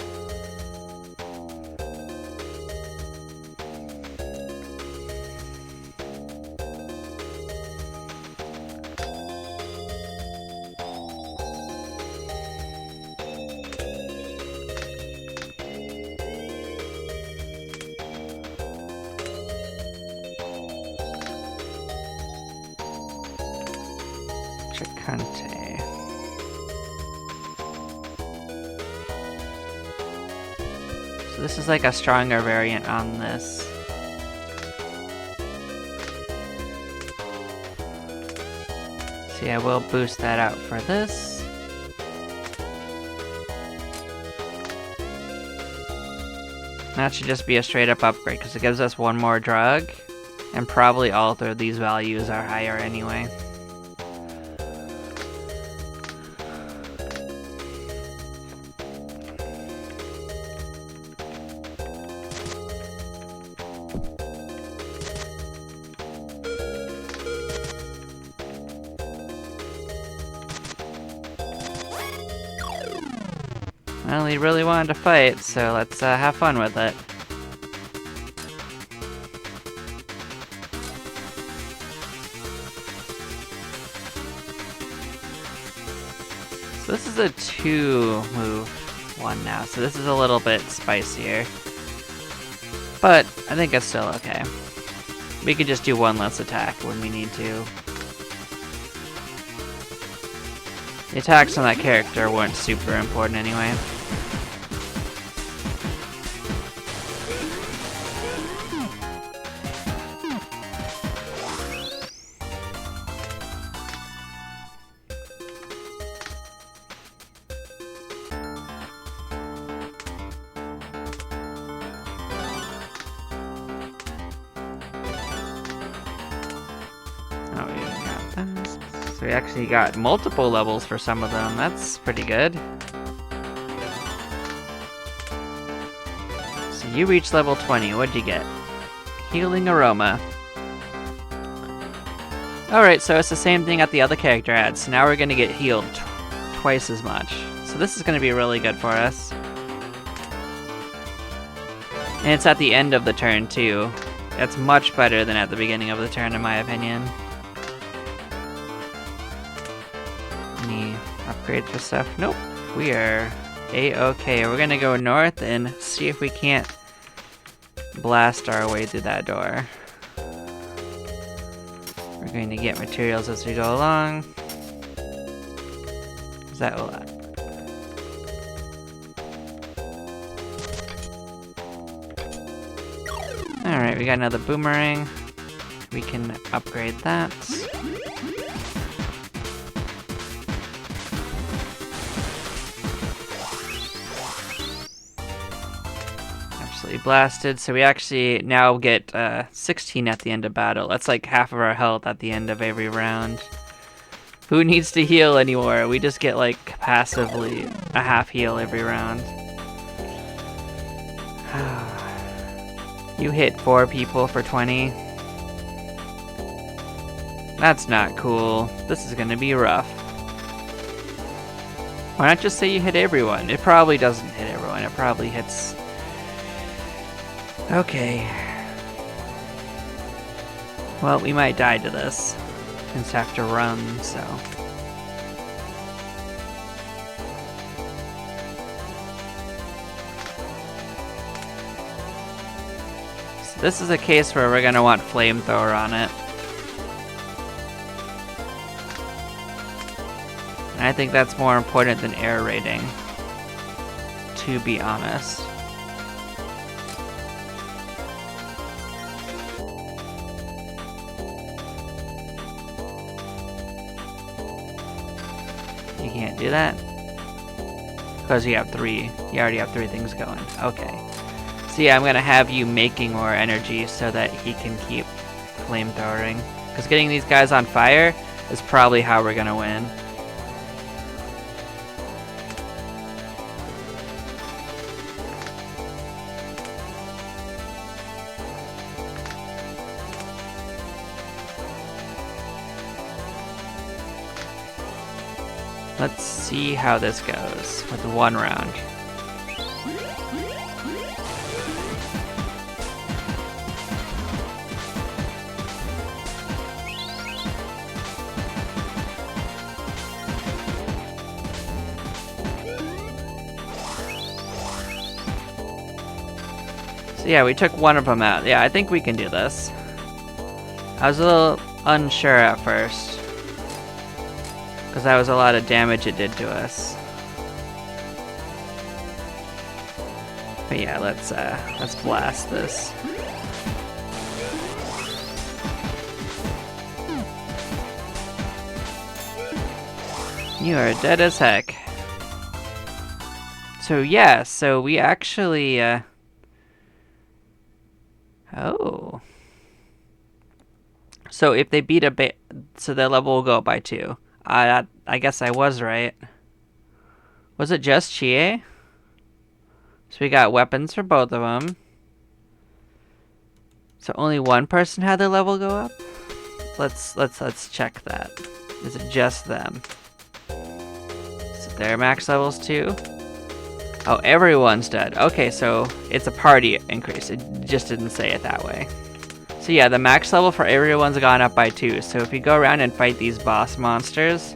Chakante. So this is like a stronger variant on this. So yeah, we'll boost that out for this. That should just be a straight up upgrade because it gives us one more drug, and probably all of these values are higher anyway. Well, he really wanted to fight, so let's have fun with it. So this is a 2-move one now, so this is a little bit spicier. But I think it's still okay. We could just do one less attack when we need to. The attacks on that character weren't super important anyway. Oh, we got that. So we actually got multiple levels for some of them. That's pretty good. you reached level 20. What'd you get? Healing Aroma. Alright, so it's the same thing that the other character had. So now we're gonna get healed twice as much. So this is gonna be really good for us. And it's at the end of the turn too. That's much better than at the beginning of the turn in my opinion. Any upgrades for stuff? Nope. We are A-okay. We're gonna go north and see if we can't blast our way through that door. We're going to get materials as we go along. Is that a lot? Alright, we got another boomerang. We can upgrade that. Absolutely blasted. So we actually now get 16 at the end of battle. That's like half of our health at the end of every round. Who needs to heal anymore? We just get like passively a half heal every round. You hit 4 people for 20. That's not cool. This is gonna be rough. Why not just say you hit everyone? It probably doesn't hit everyone. It probably hits... Okay. Well, we might die to this. Since I have to run, so... This is a case where we're gonna want flamethrower on it. And I think that's more important than air raiding, to be honest. You can't do that? Because you have 3. You already have 3 things going. Okay. So yeah, I'm gonna have you making more energy so that he can keep flamethrowering. Because getting these guys on fire is probably how we're gonna win. Let's see how this goes with 1 round. So yeah, we took 1 of them out. Yeah, I think we can do this. I was a little unsure at first, because that was a lot of damage it did to us. But yeah, let's blast this. You are dead as heck. So yeah, so we actually oh. So if they beat so their level will go up by 2. I guess I was right. Was it just Chie? So we got weapons for both of them. So only 1 person had their level go up? Let's check that. Is it just them? Is it their max levels too? Oh, everyone's dead. Okay, so it's a party increase. It just didn't say it that way. So yeah, the max level for everyone's gone up by 2. So if we go around and fight these boss monsters,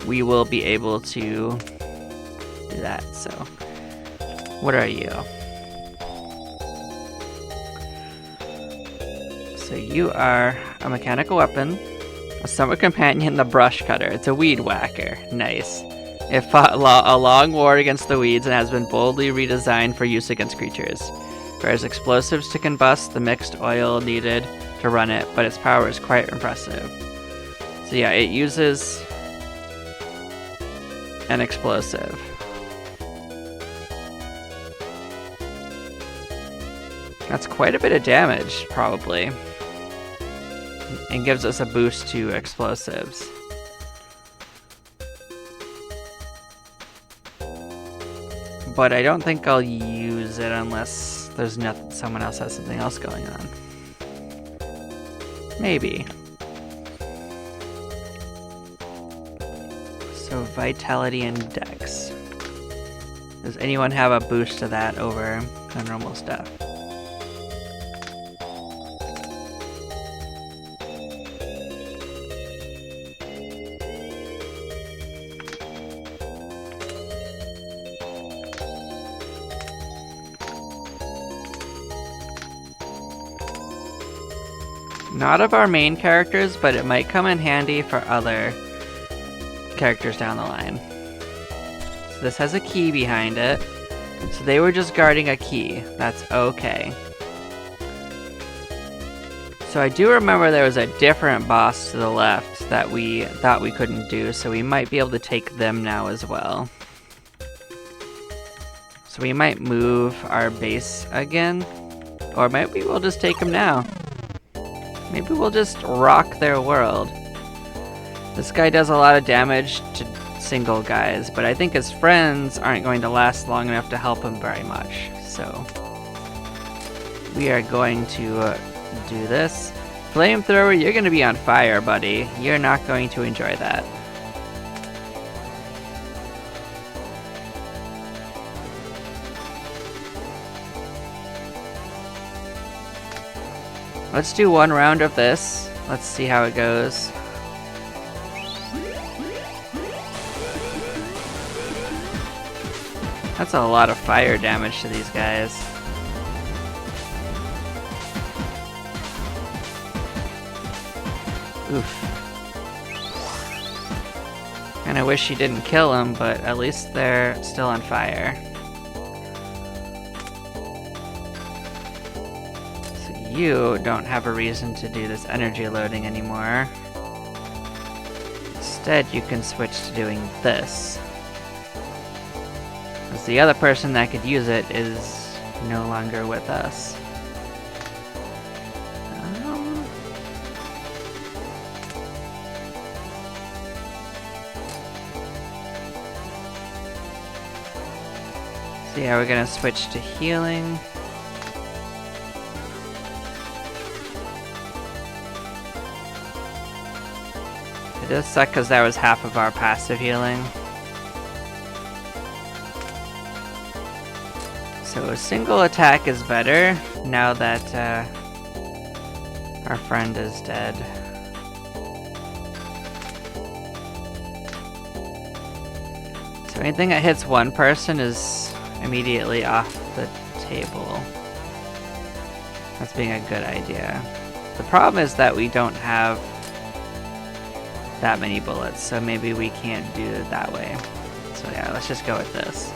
we will be able to do that. So, what are you? So you are a mechanical weapon, a summer companion, the brush cutter. It's a weed whacker. Nice. It fought a long war against the weeds and has been boldly redesigned for use against creatures. Fires explosives to combust the mixed oil needed to run it, but its power is quite impressive. So yeah, it uses an explosive. That's quite a bit of damage, probably. And gives us a boost to explosives. But I don't think I'll use it unless there's nothing. Someone else has something else going on. Maybe. So vitality and dex. Does anyone have a boost to that over the normal stuff? Not of our main characters, but it might come in handy for other characters down the line. So this has a key behind it. So they were just guarding a key. That's okay. So I do remember there was a different boss to the left that we thought we couldn't do, so we might be able to take them now as well. So we might move our base again, or maybe we'll just take them now. Maybe we'll just rock their world. This guy does a lot of damage to single guys, but I think his friends aren't going to last long enough to help him very much. So we are going to do this. Flamethrower, you're going to be on fire, buddy. You're not going to enjoy that. Let's do one round of this. Let's see how it goes. That's a lot of fire damage to these guys. Oof. Kinda wish she didn't kill them, but at least they're still on fire. You don't have a reason to do this energy loading anymore. Instead, you can switch to doing this. As the other person that could use it is no longer with us. So yeah, we're gonna switch to healing. It does suck because that was half of our passive healing. So a single attack is better now that our friend is dead. So anything that hits one person is immediately off the table. That's being a good idea. The problem is that we don't have that many bullets, so maybe we can't do it that way. So yeah, let's just go with this.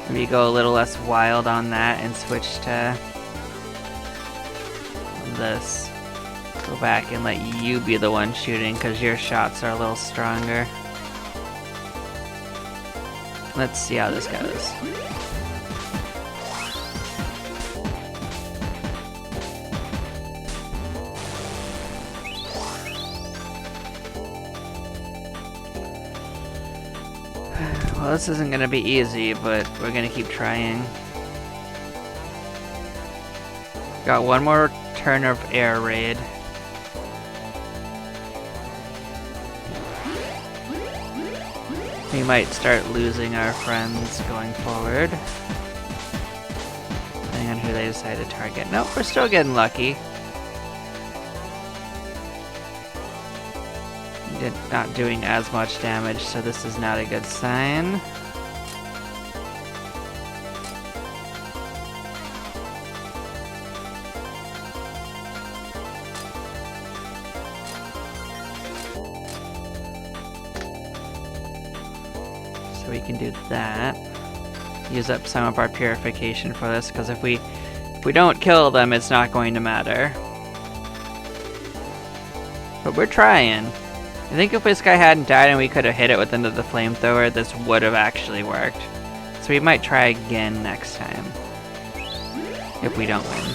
Maybe go a little less wild on that and switch to this. Go back and let you be the one shooting because your shots are a little stronger. Let's see how this goes. Well, this isn't gonna be easy, but we're gonna keep trying. Got one more turn of air raid. We might start losing our friends going forward, depending on who they decide to target. Nope, we're still getting lucky. Not doing as much damage, so this is not a good sign. So we can do that. Use up some of our purification for this, because if we don't kill them, it's not going to matter. But we're trying. I think if this guy hadn't died and we could have hit it with the flamethrower, this would have actually worked. So we might try again next time. If we don't win.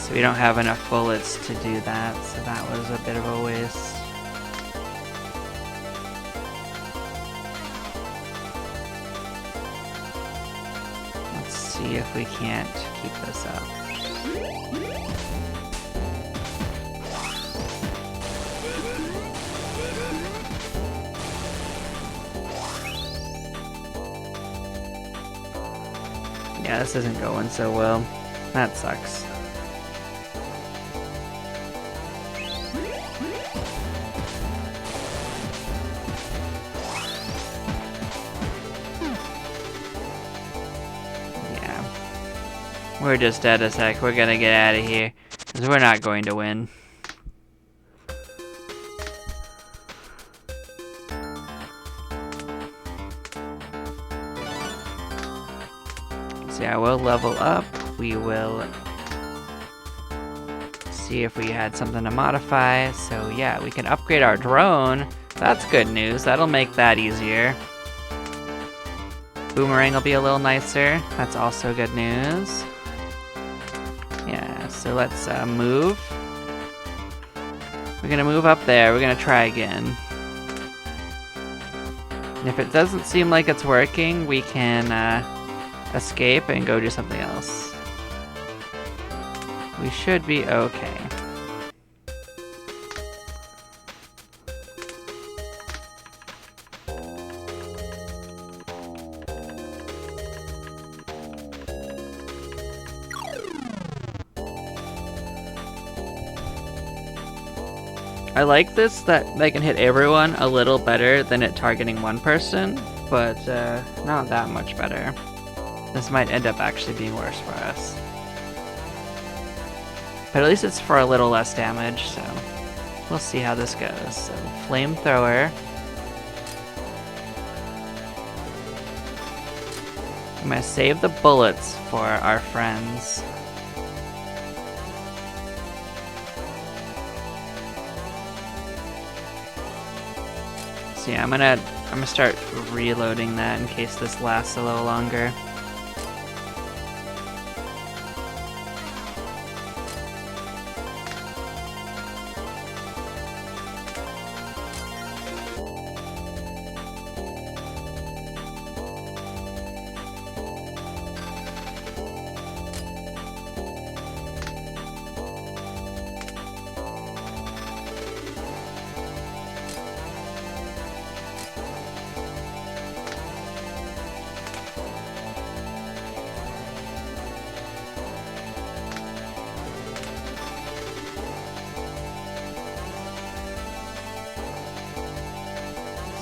So we don't have enough bullets to do that, so that was a bit of a waste. Let's see if we can't keep this up. Yeah, this isn't going so well. That sucks. Yeah. We're just dead a sec. We're gonna get out of here. Because we're not going to win. So yeah, we'll level up. We will see if we had something to modify. So yeah, we can upgrade our drone. That's good news. That'll make that easier. Boomerang will be a little nicer. That's also good news. Yeah, so let's move. We're gonna move up there. We're gonna try again. And if it doesn't seem like it's working, we can escape and go do something else. We should be okay. I like this that they can hit everyone a little better than it targeting one person, but not that much better. This might end up actually being worse for us. But at least it's for a little less damage, so we'll see how this goes. So, flamethrower. I'm gonna save the bullets for our friends. So yeah, I'm gonna start reloading that in case this lasts a little longer.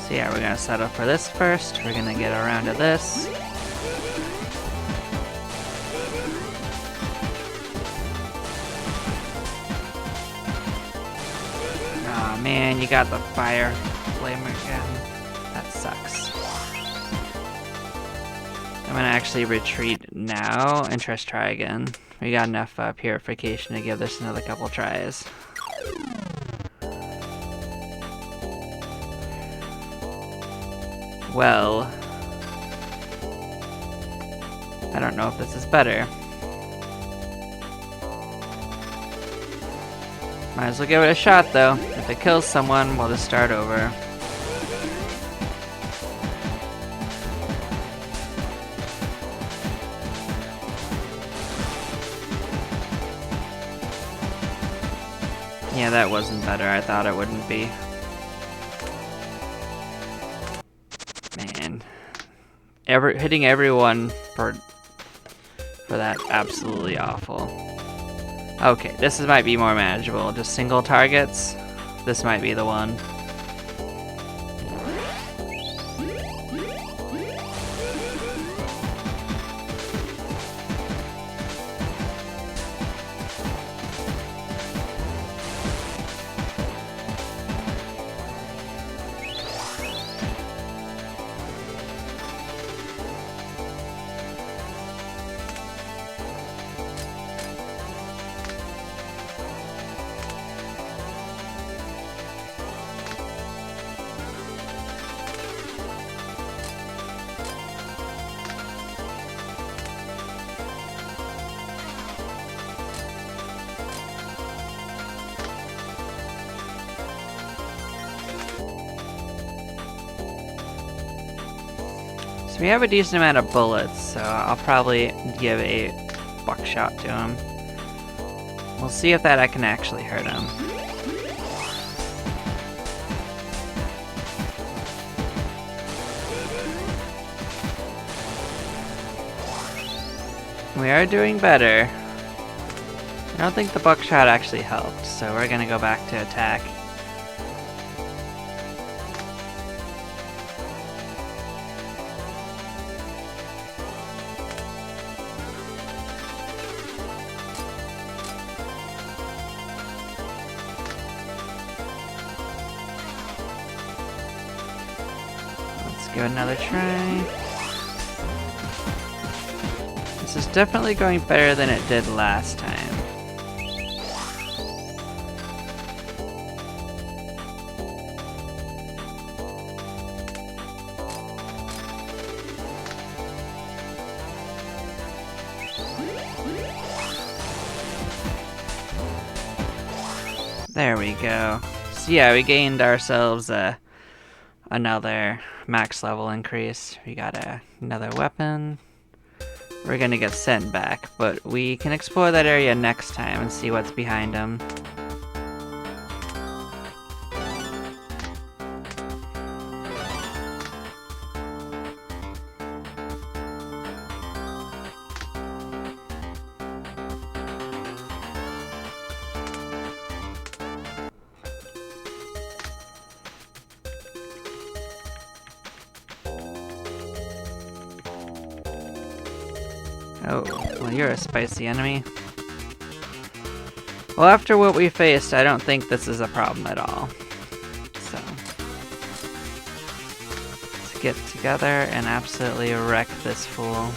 So yeah, we're gonna set up for this first. We're gonna get around to this. Aw, man, you got the fire flame again. That sucks. I'm gonna actually retreat now and just try again. We got enough purification to give this another couple tries. Well, I don't know if this is better. Might as well give it a shot though. If it kills someone, we'll just start over. Yeah, that wasn't better. I thought it wouldn't be. Man. Hitting everyone for that, absolutely awful. Okay, this might be more manageable. Just single targets. This might be the one. So we have a decent amount of bullets, so I'll probably give a buckshot to him. We'll see if that can actually hurt him. We are doing better. I don't think the buckshot actually helped, so we're gonna go back to attack. Let's give it another try. This is definitely going better than it did last time. There we go. So yeah, we gained ourselves another max level increase. We got another weapon. We're gonna get sent back, but we can explore that area next time and see what's behind them. Oh, well, you're a spicy enemy. Well, after what we faced, I don't think this is a problem at all. So, let's get together and absolutely wreck this fool.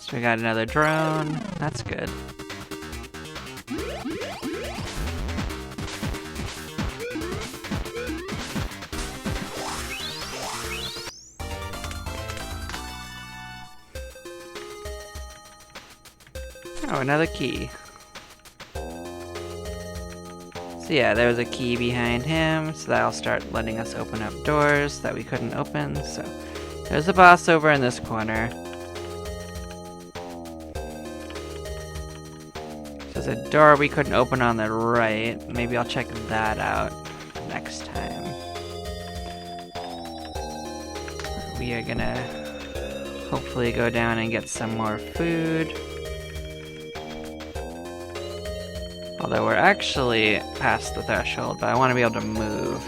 So we got another drone. That's good. Oh, another key. So yeah, there was a key behind him, so that'll start letting us open up doors that we couldn't open. So there's a boss over in this corner. There's a door we couldn't open on the right. Maybe I'll check that out next time. We are gonna hopefully go down and get some more food. Although we're actually past the threshold, but I want to be able to move.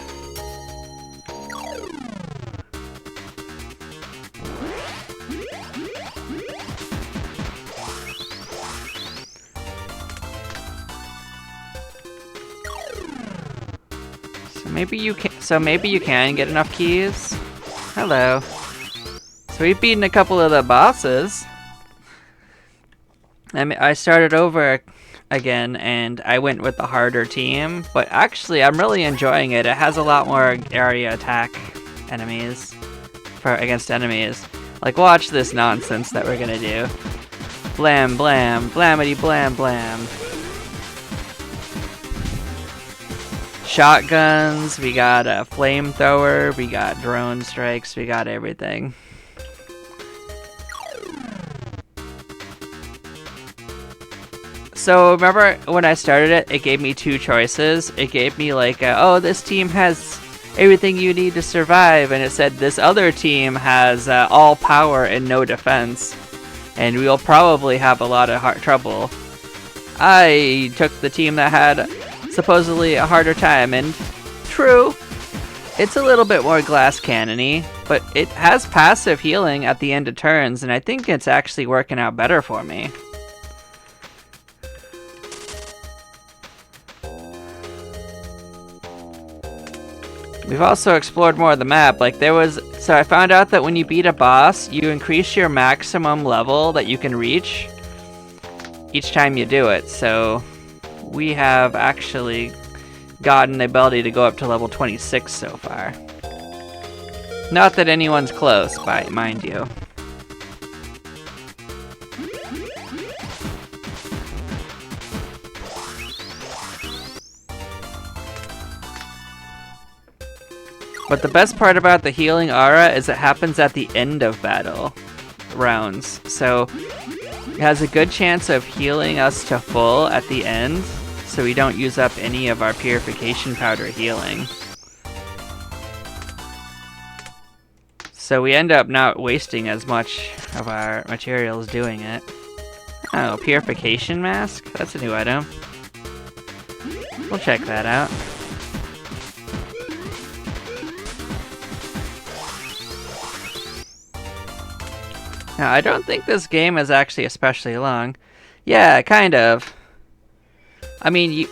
Maybe you can get enough keys. Hello. So we've beaten a couple of the bosses. I started over again and I went with the harder team, but actually I'm really enjoying it. It has a lot more area attack enemies against enemies. Like, watch this nonsense that we're gonna do. Blam blam, blamity blam blam. Shotguns, we got a flamethrower, we got drone strikes, we got everything. So remember when I started it, it gave me two choices. It gave me like, oh, this team has everything you need to survive, and it said this other team has all power and no defense, and we'll probably have a lot of trouble. I took the team that had supposedly a harder time, and true, it's a little bit more glass cannon-y, but it has passive healing at the end of turns, and I think it's actually working out better for me. We've also explored more of the map. Like so I found out that when you beat a boss, you increase your maximum level that you can reach each time you do it. So we have actually gotten the ability to go up to level 26 so far. Not that anyone's close, mind you. But the best part about the healing aura is it happens at the end of battle rounds. So it has a good chance of healing us to full at the end, so we don't use up any of our purification powder healing. So we end up not wasting as much of our materials doing it. Oh, purification mask? That's a new item. We'll check that out. Now, I don't think this game is actually especially long. Yeah, kind of. I mean,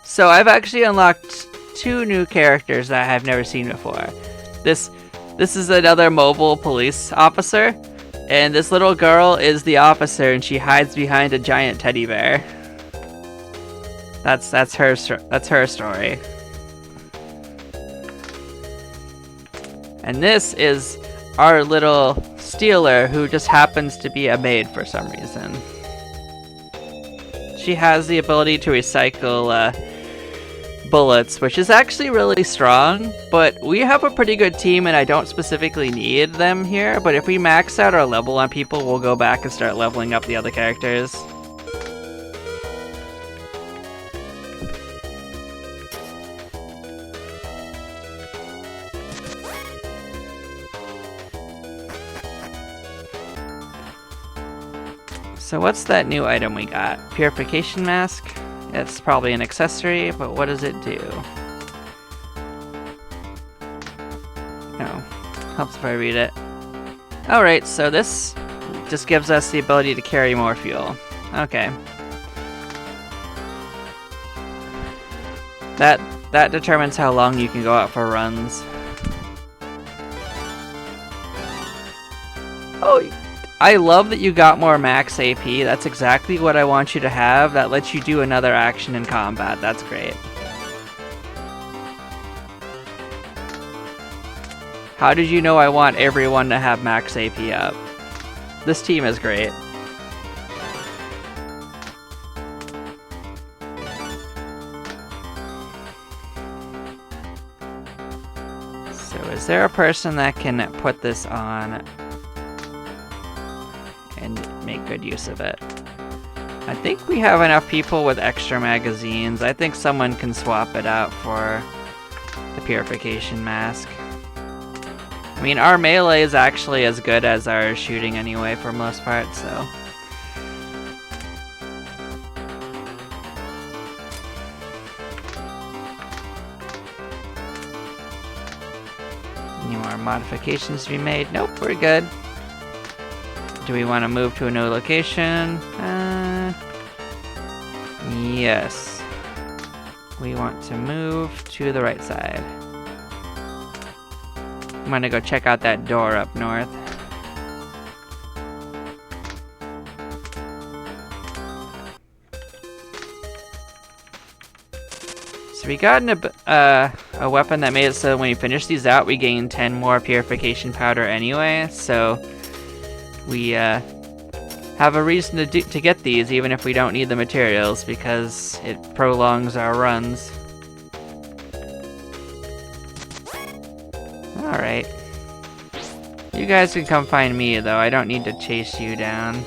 so I've actually unlocked 2 new characters that I have never seen before. This is another mobile police officer, and this little girl is the officer, and she hides behind a giant teddy bear. That's her story. And this is our little stealer, who just happens to be a maid for some reason. She has the ability to recycle bullets, which is actually really strong, but we have a pretty good team and I don't specifically need them here, but if we max out our level on people, we'll go back and start leveling up the other characters. So what's that new item we got? Purification mask? It's probably an accessory, but what does it do? Oh, helps if I read it. Alright, so this just gives us the ability to carry more fuel. Okay. That determines how long you can go out for runs. Oh, I love that you got more max AP. That's exactly what I want you to have. That lets you do another action in combat. That's great. How did you know I want everyone to have max AP up? This team is great. So is there a person that can put this on and make good use of it? I think we have enough people with extra magazines. I think someone can swap it out for the purification mask. I mean, our melee is actually as good as our shooting anyway for most part, so. Any more modifications to be made? Nope, we're good. Do we want to move to a new location? Yes. We want to move to the right side. I'm gonna go check out that door up north. So we got a weapon that made it so when we finish these out, we gain 10 more purification powder anyway, so we have a reason to get these even if we don't need the materials, because it prolongs our runs. Alright. You guys can come find me though, I don't need to chase you down.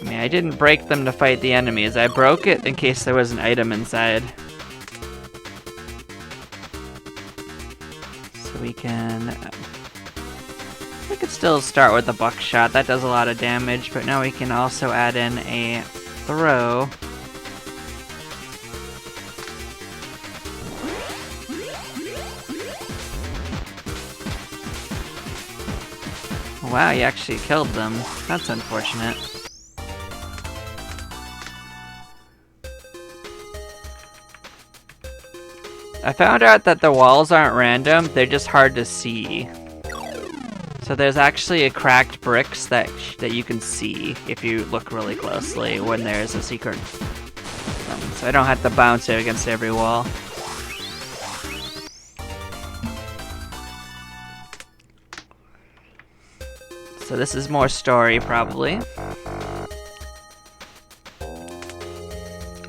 I mean, I didn't break them to fight the enemies. I broke it in case there was an item inside. So we could still start with the buckshot. That does a lot of damage, but now we can also add in a throw. Wow, you actually killed them. That's unfortunate. I found out that the walls aren't random, they're just hard to see. So there's actually a cracked bricks that you can see if you look really closely when there's a secret. So I don't have to bounce it against every wall. So this is more story, probably.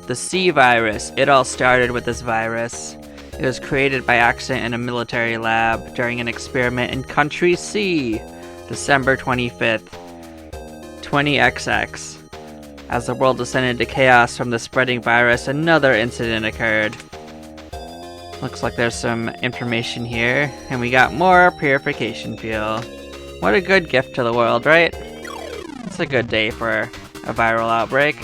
The C virus. It all started with this virus. It was created by accident in a military lab during an experiment in Country C, December 25th, 20XX. As the world descended into chaos from the spreading virus, another incident occurred. Looks like there's some information here, and we got more purification fuel. What a good gift to the world, right? It's a good day for a viral outbreak.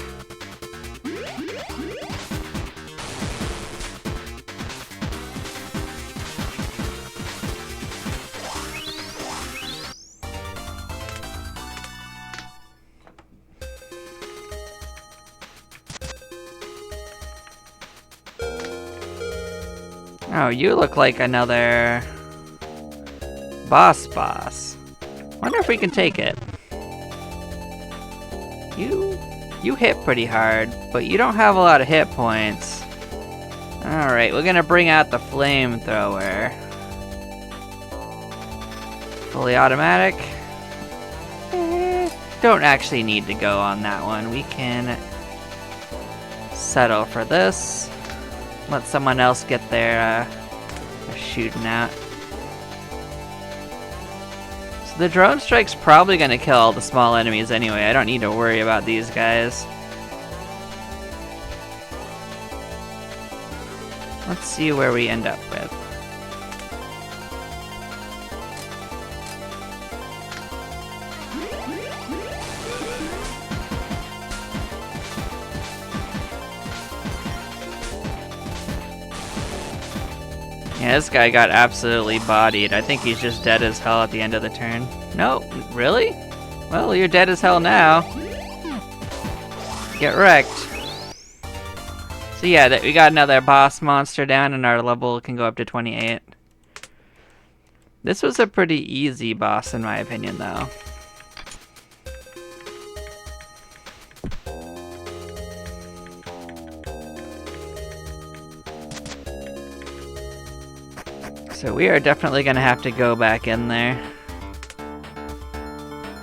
Oh, you look like another boss. Wonder if we can take it. You hit pretty hard, but you don't have a lot of hit points. Alright, we're gonna bring out the flamethrower. Fully automatic. Don't actually need to go on that one. We can settle for this. Let someone else get their shooting out. So the drone strike's probably gonna kill all the small enemies anyway. I don't need to worry about these guys. Let's see where we end up with. Yeah, this guy got absolutely bodied. I think he's just dead as hell at the end of the turn. No, really? Well, you're dead as hell now. Get wrecked. So yeah, we got another boss monster down and our level can go up to 28. This was a pretty easy boss in my opinion though. So we are definitely gonna have to go back in there.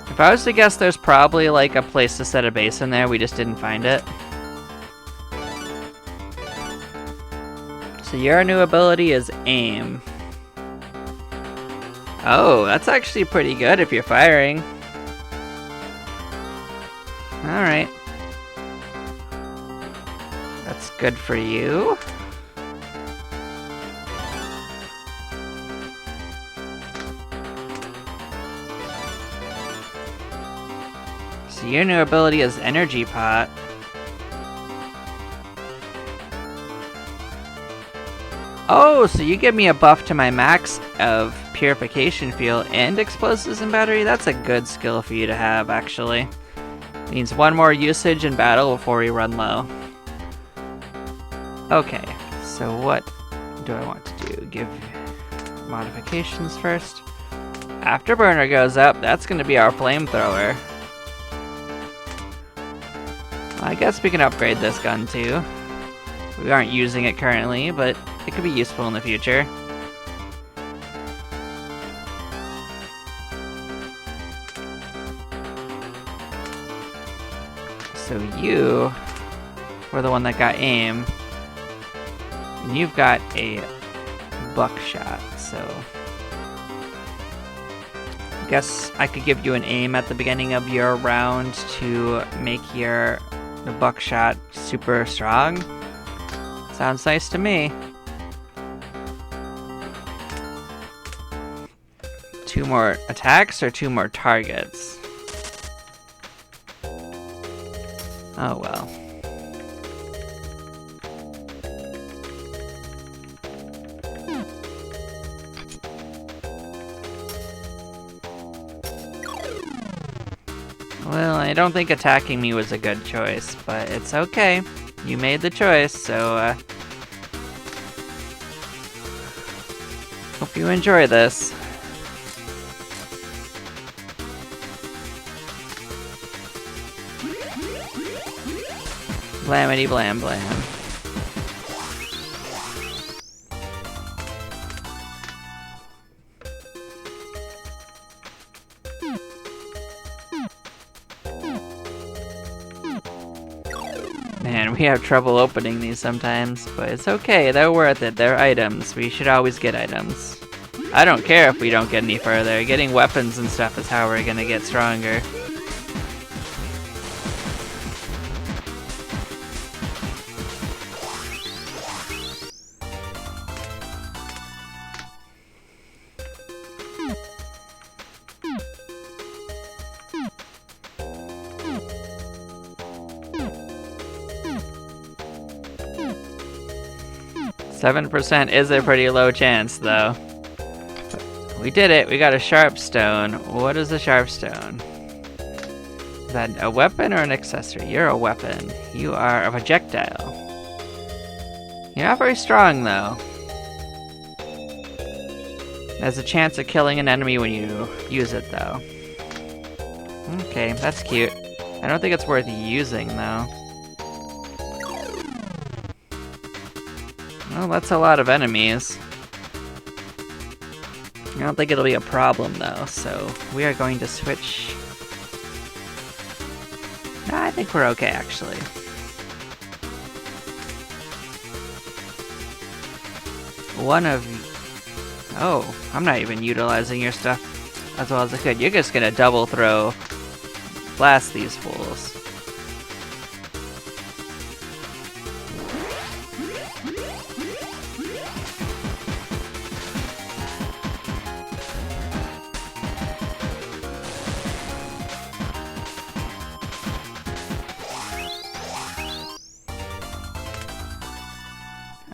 If I was to guess, there's probably like a place to set a base in there, we just didn't find it. So your new ability is aim. Oh, that's actually pretty good if you're firing. Alright. That's good for you. So your new ability is Energy Pot. Oh, so you give me a buff to my max of Purification Fuel and Explosives and Battery? That's a good skill for you to have, actually. Means one more usage in battle before we run low. Okay, so what do I want to do? Give modifications first. Afterburner goes up, that's going to be our flamethrower. I guess we can upgrade this gun too. We aren't using it currently, but it could be useful in the future. So you were the one that got aim, and you've got a buckshot, so Guess I could give you an aim at the beginning of your round to make the buckshot super strong. Sounds nice to me. 2 more attacks or 2 more targets? Oh well. Well, I don't think attacking me was a good choice, but it's okay. You made the choice, so hope you enjoy this. Blamity blam blam. Man, we have trouble opening these sometimes, but it's okay, they're worth it, they're items. We should always get items. I don't care if we don't get any further, getting weapons and stuff is how we're gonna get stronger. %7% is a pretty low chance, though. We did it. We got a sharp stone. What is a sharp stone? Is that a weapon or an accessory? You're a weapon. You are a projectile. You're not very strong, though. There's a chance of killing an enemy when you use it, though. Okay, that's cute. I don't think it's worth using, though. Well, that's a lot of enemies. I don't think it'll be a problem, though, so we are going to switch. Nah, I think we're okay, actually. Oh, I'm not even utilizing your stuff as well as I could. You're just gonna double throw blast these fools.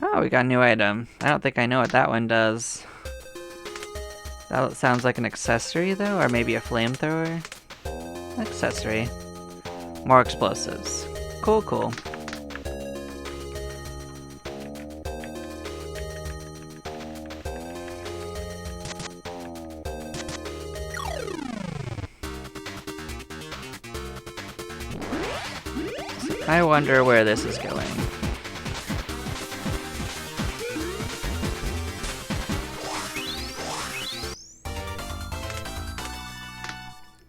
Oh, we got a new item. I don't think I know what that one does. That sounds like an accessory, though, or maybe a flamethrower? Accessory. More explosives. Cool, cool. I wonder where this is going.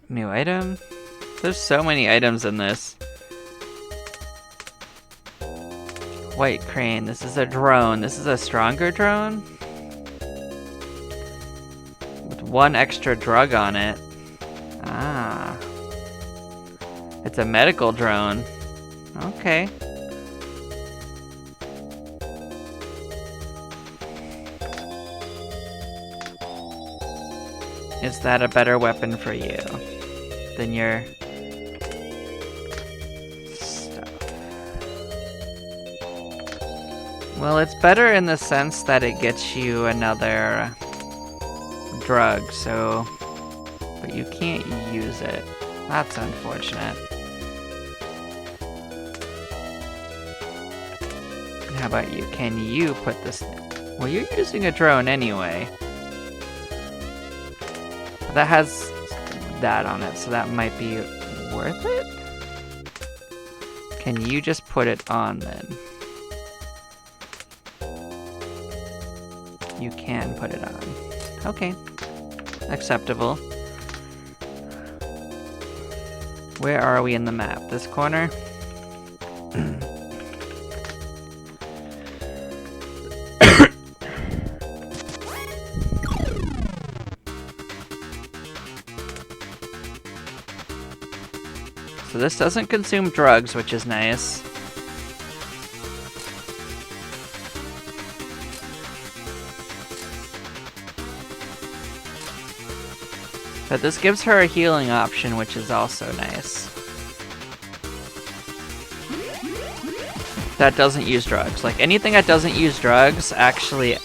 New item? There's so many items in this. White crane. This is a drone. This is a stronger drone? With 1 extra drug on it. Ah. It's a medical drone. Okay. Is that a better weapon for you than your stuff? Well, it's better in the sense that it gets you another drug, so... But you can't use it. That's unfortunate. How about you? Can you put this... Well, you're using a drone anyway. That has that on it, so that might be worth it? Can you just put it on then? You can put it on. Okay. Acceptable. Where are we in the map? This corner? So this doesn't consume drugs, which is nice. But this gives her a healing option, which is also nice. That doesn't use drugs. Like, anything that doesn't use drugs actually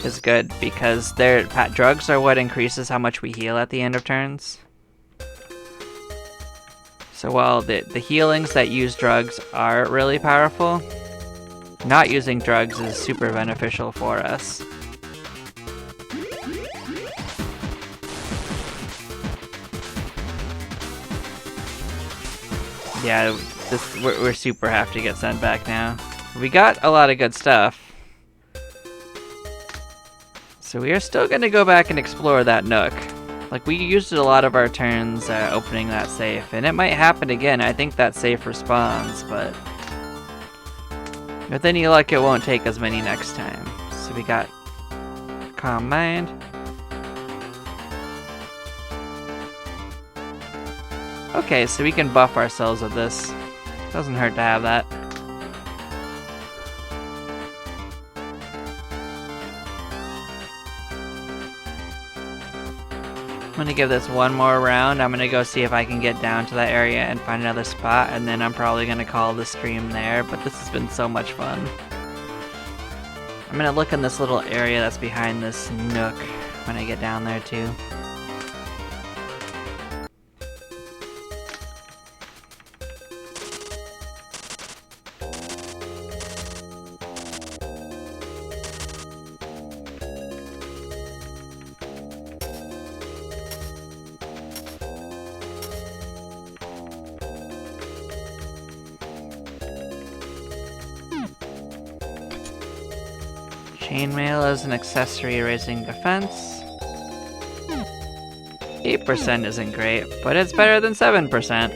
is good, because drugs are what increases how much we heal at the end of turns. So while the healings that use drugs are really powerful, not using drugs is super beneficial for us. Yeah, we're super have to get sent back now. We got a lot of good stuff. So we are still gonna go back and explore that nook. Like, we used a lot of our turns opening that safe, and it might happen again. I think that safe respawns, but with any luck, it won't take as many next time. So we got Calm Mind. Okay, so we can buff ourselves with this. Doesn't hurt to have that. I'm gonna give this one more round. I'm gonna go see if I can get down to that area and find another spot, and then I'm probably gonna call the stream there, but this has been so much fun. I'm gonna look in this little area that's behind this nook when I get down there too. Chainmail is an accessory raising defense. 8% isn't great, but it's better than 7%.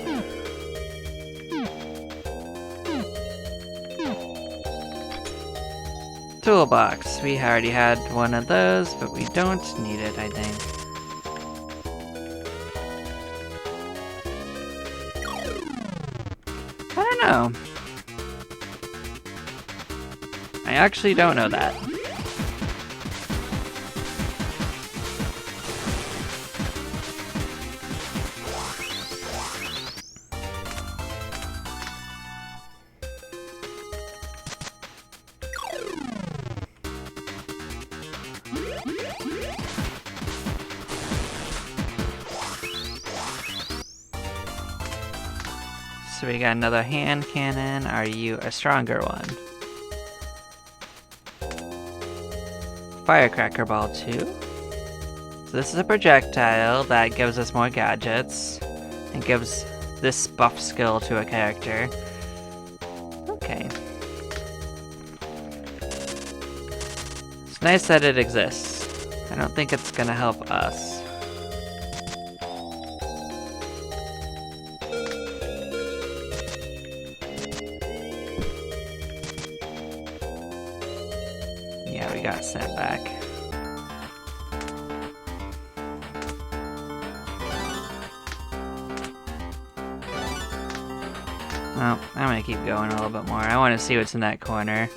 Toolbox. We already had one of those, but we don't need it, I think. I don't know. I actually don't know that. So we got another hand cannon. Are you a stronger one? Firecracker Ball 2. So this is a projectile that gives us more gadgets and gives this buff skill to a character. Okay. It's nice that it exists. I don't think it's gonna help us. Yeah, we got sent back. Well, I'm gonna keep going a little bit more. I want to see what's in that corner.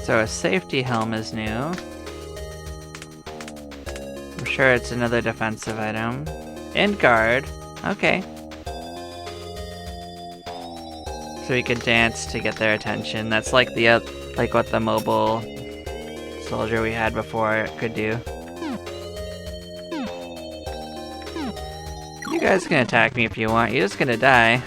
So a safety helm is new. I'm sure it's another defensive item. And guard. Okay. So we could dance to get their attention. That's like like what the mobile soldier we had before could do. You guys can attack me if you want. You're just gonna die.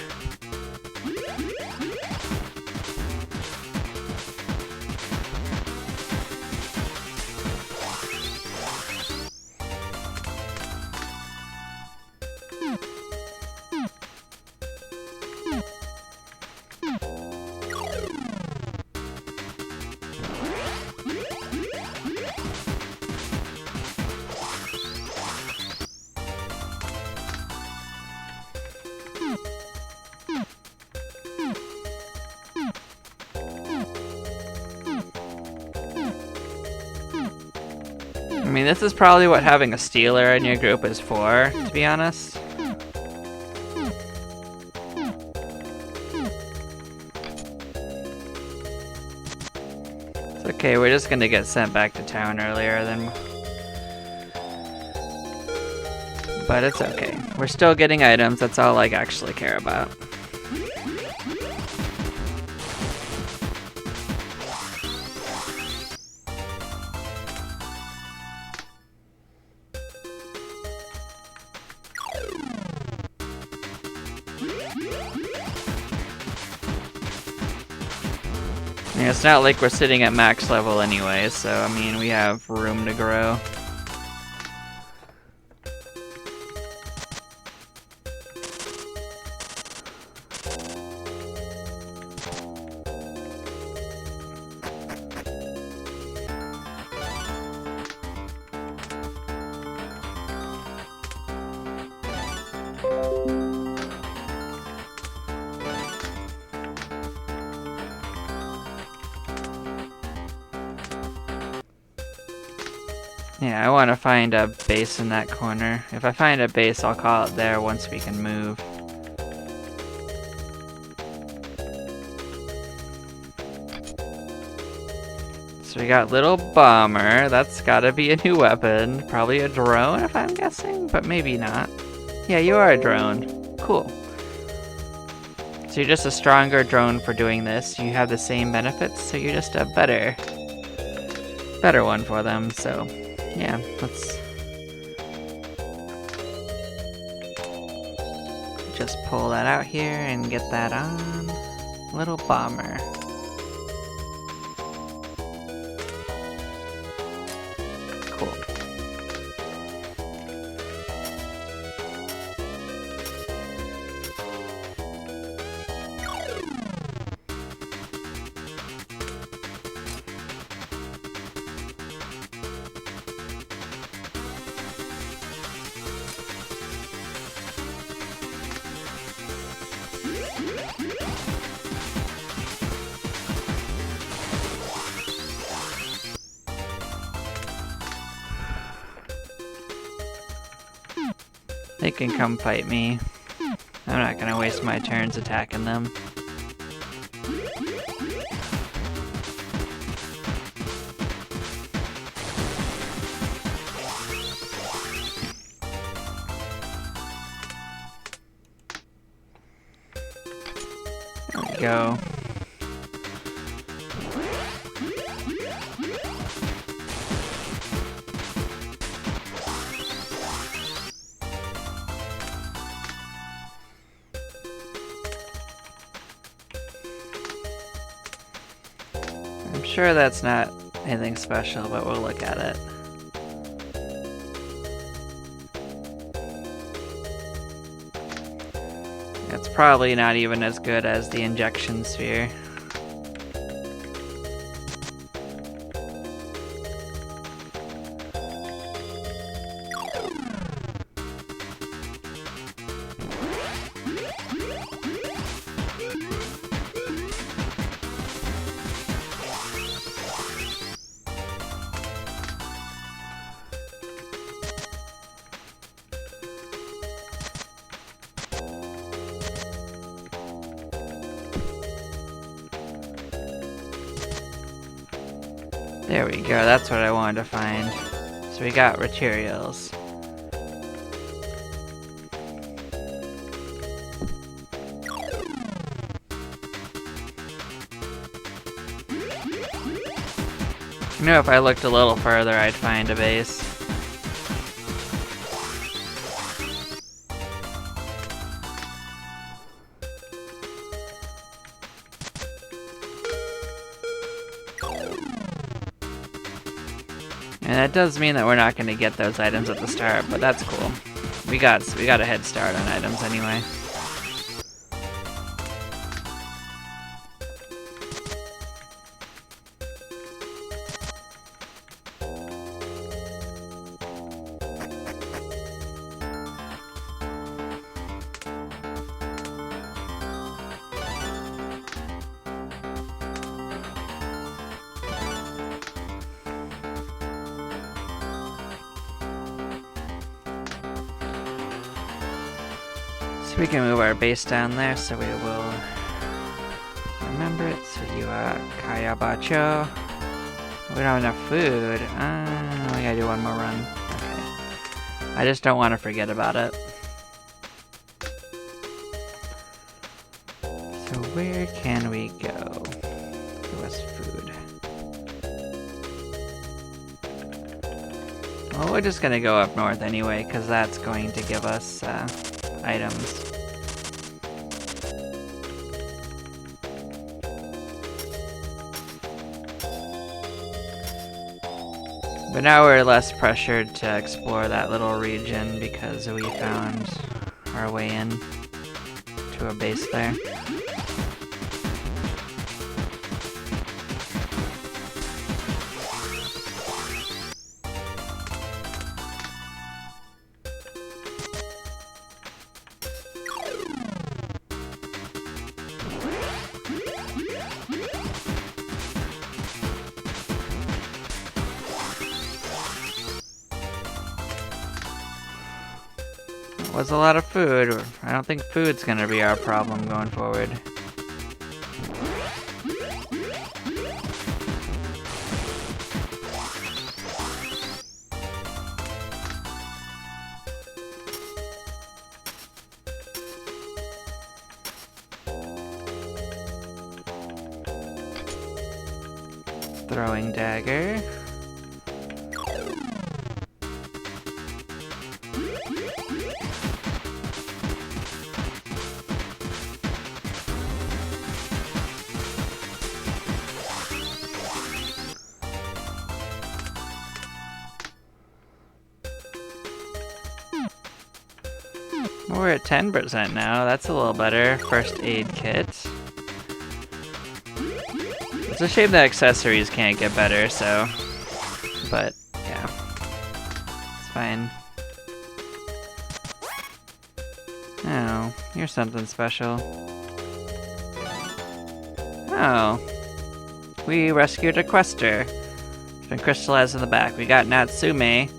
mean, this is probably what having a stealer in your group is for, to be honest. It's okay, we're just gonna get sent back to town earlier than... But it's okay. We're still getting items, that's all I actually care about. Yeah, it's not like we're sitting at max level anyway, so I mean, we have room to grow. Yeah, I want to find a base in that corner. If I find a base, I'll call it there once we can move. So we got Little Bomber. That's gotta be a new weapon. Probably a drone, if I'm guessing, but maybe not. Yeah, you are a drone. Cool. So you're just a stronger drone for doing this. You have the same benefits, so you're just a better one for them, so... Yeah, let's just pull that out here and get that on. Little Bomber. Cool. They can come fight me. I'm not gonna waste my turns attacking them. There we go. I'm sure that's not anything special, but we'll look at it. It's probably not even as good as the injection sphere. There we go, that's what I wanted to find. So we got materials. You know, if I looked a little further, I'd find a base. And that does mean that we're not going to get those items at the start, but that's cool. We got a head start on items anyway. So we can move our base down there, so we will remember it. So you are Kayabacho. We don't have enough food. We gotta do one more run. Okay. I just don't want to forget about it. So where can we go? Give us food. Well, we're just gonna go up north anyway, because that's going to give us items. But now we're less pressured to explore that little region because we found our way in to a base there. Was a lot of food. I don't think food's gonna be our problem going forward. Throwing dagger. We're at 10% now. That's a little better. First aid kit. It's a shame that accessories can't get better, so... But, yeah. It's fine. Oh, here's something special. Oh. We rescued a quester. It's been crystallized in the back. We got Natsume.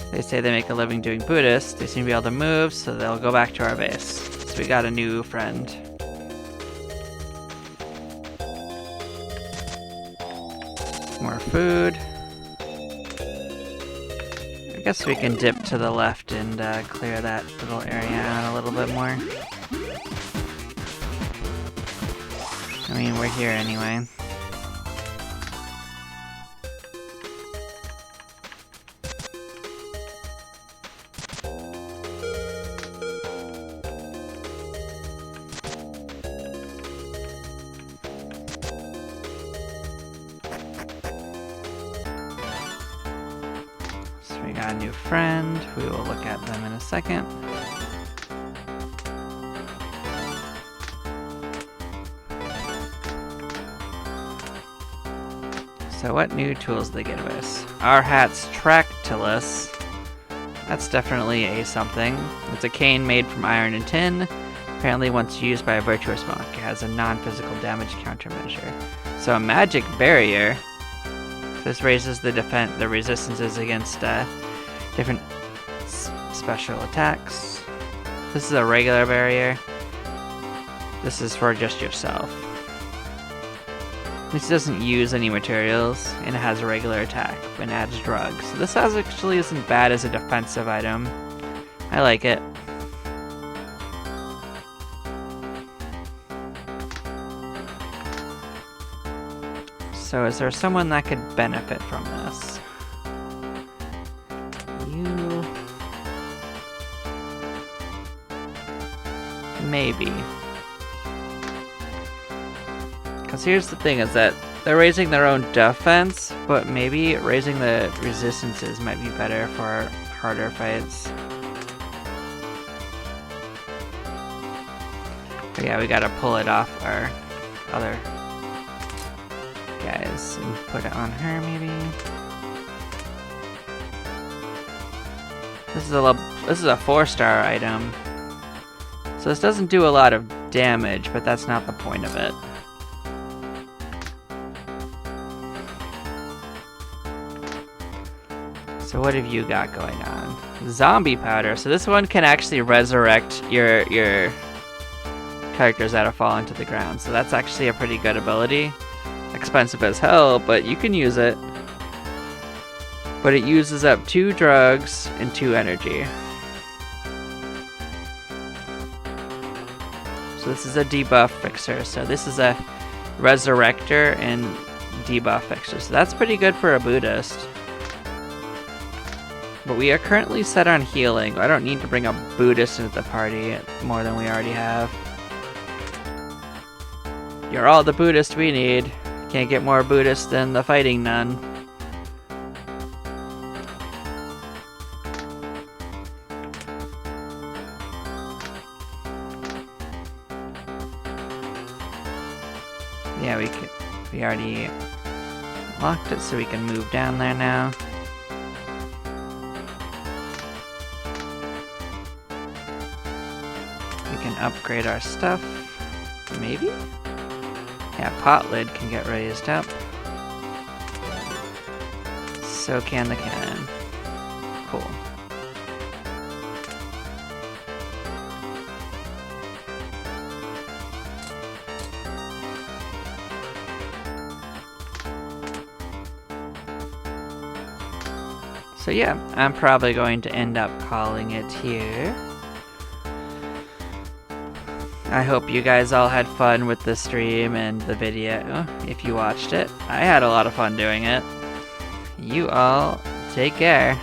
They say they make a living doing Buddhist. They seem to be able to move, so they'll go back to our base. So we got a new friend. More food. I guess we can dip to the left and clear that little area out a little bit more. I mean, we're here anyway. We got a new friend. We will look at them in a second. So what new tools they give us? Our hat's Tractylus. That's definitely a something. It's a cane made from iron and tin. Apparently once used by a virtuous monk, it has a non-physical damage countermeasure. So a magic barrier. This raises the resistances against different special attacks. This is a regular barrier. This is for just yourself. This doesn't use any materials, and it has a regular attack, and adds drugs. So this actually isn't bad as a defensive item. I like it. So is there someone that could benefit from this? You... Maybe. Because here's the thing, is that they're raising their own defense, but maybe raising the resistances might be better for harder fights. But yeah, we gotta pull it off our other guys and put it on her, maybe. This is a 4-star item. So this doesn't do a lot of damage, but that's not the point of it. So So what have you got going on? Zombie powder. So this one can actually resurrect your characters that have fallen to the ground. So that's actually a pretty good ability. Expensive as hell, but you can use it. But it uses up 2 drugs and 2 energy. So this is a debuff fixer. So this is a resurrector and debuff fixer. So that's pretty good for a Buddhist. But we are currently set on healing. I don't need to bring a Buddhist into the party more than we already have. You're all the Buddhist we need. Can't get more Buddhist than the fighting nun. Yeah, we already locked it, so we can move down there now. We can upgrade our stuff, maybe? Yeah, pot lid can get raised up. So can the cannon. Cool. So yeah, I'm probably going to end up calling it here. I hope you guys all had fun with the stream and the video, if you watched it. I had a lot of fun doing it. You all take care.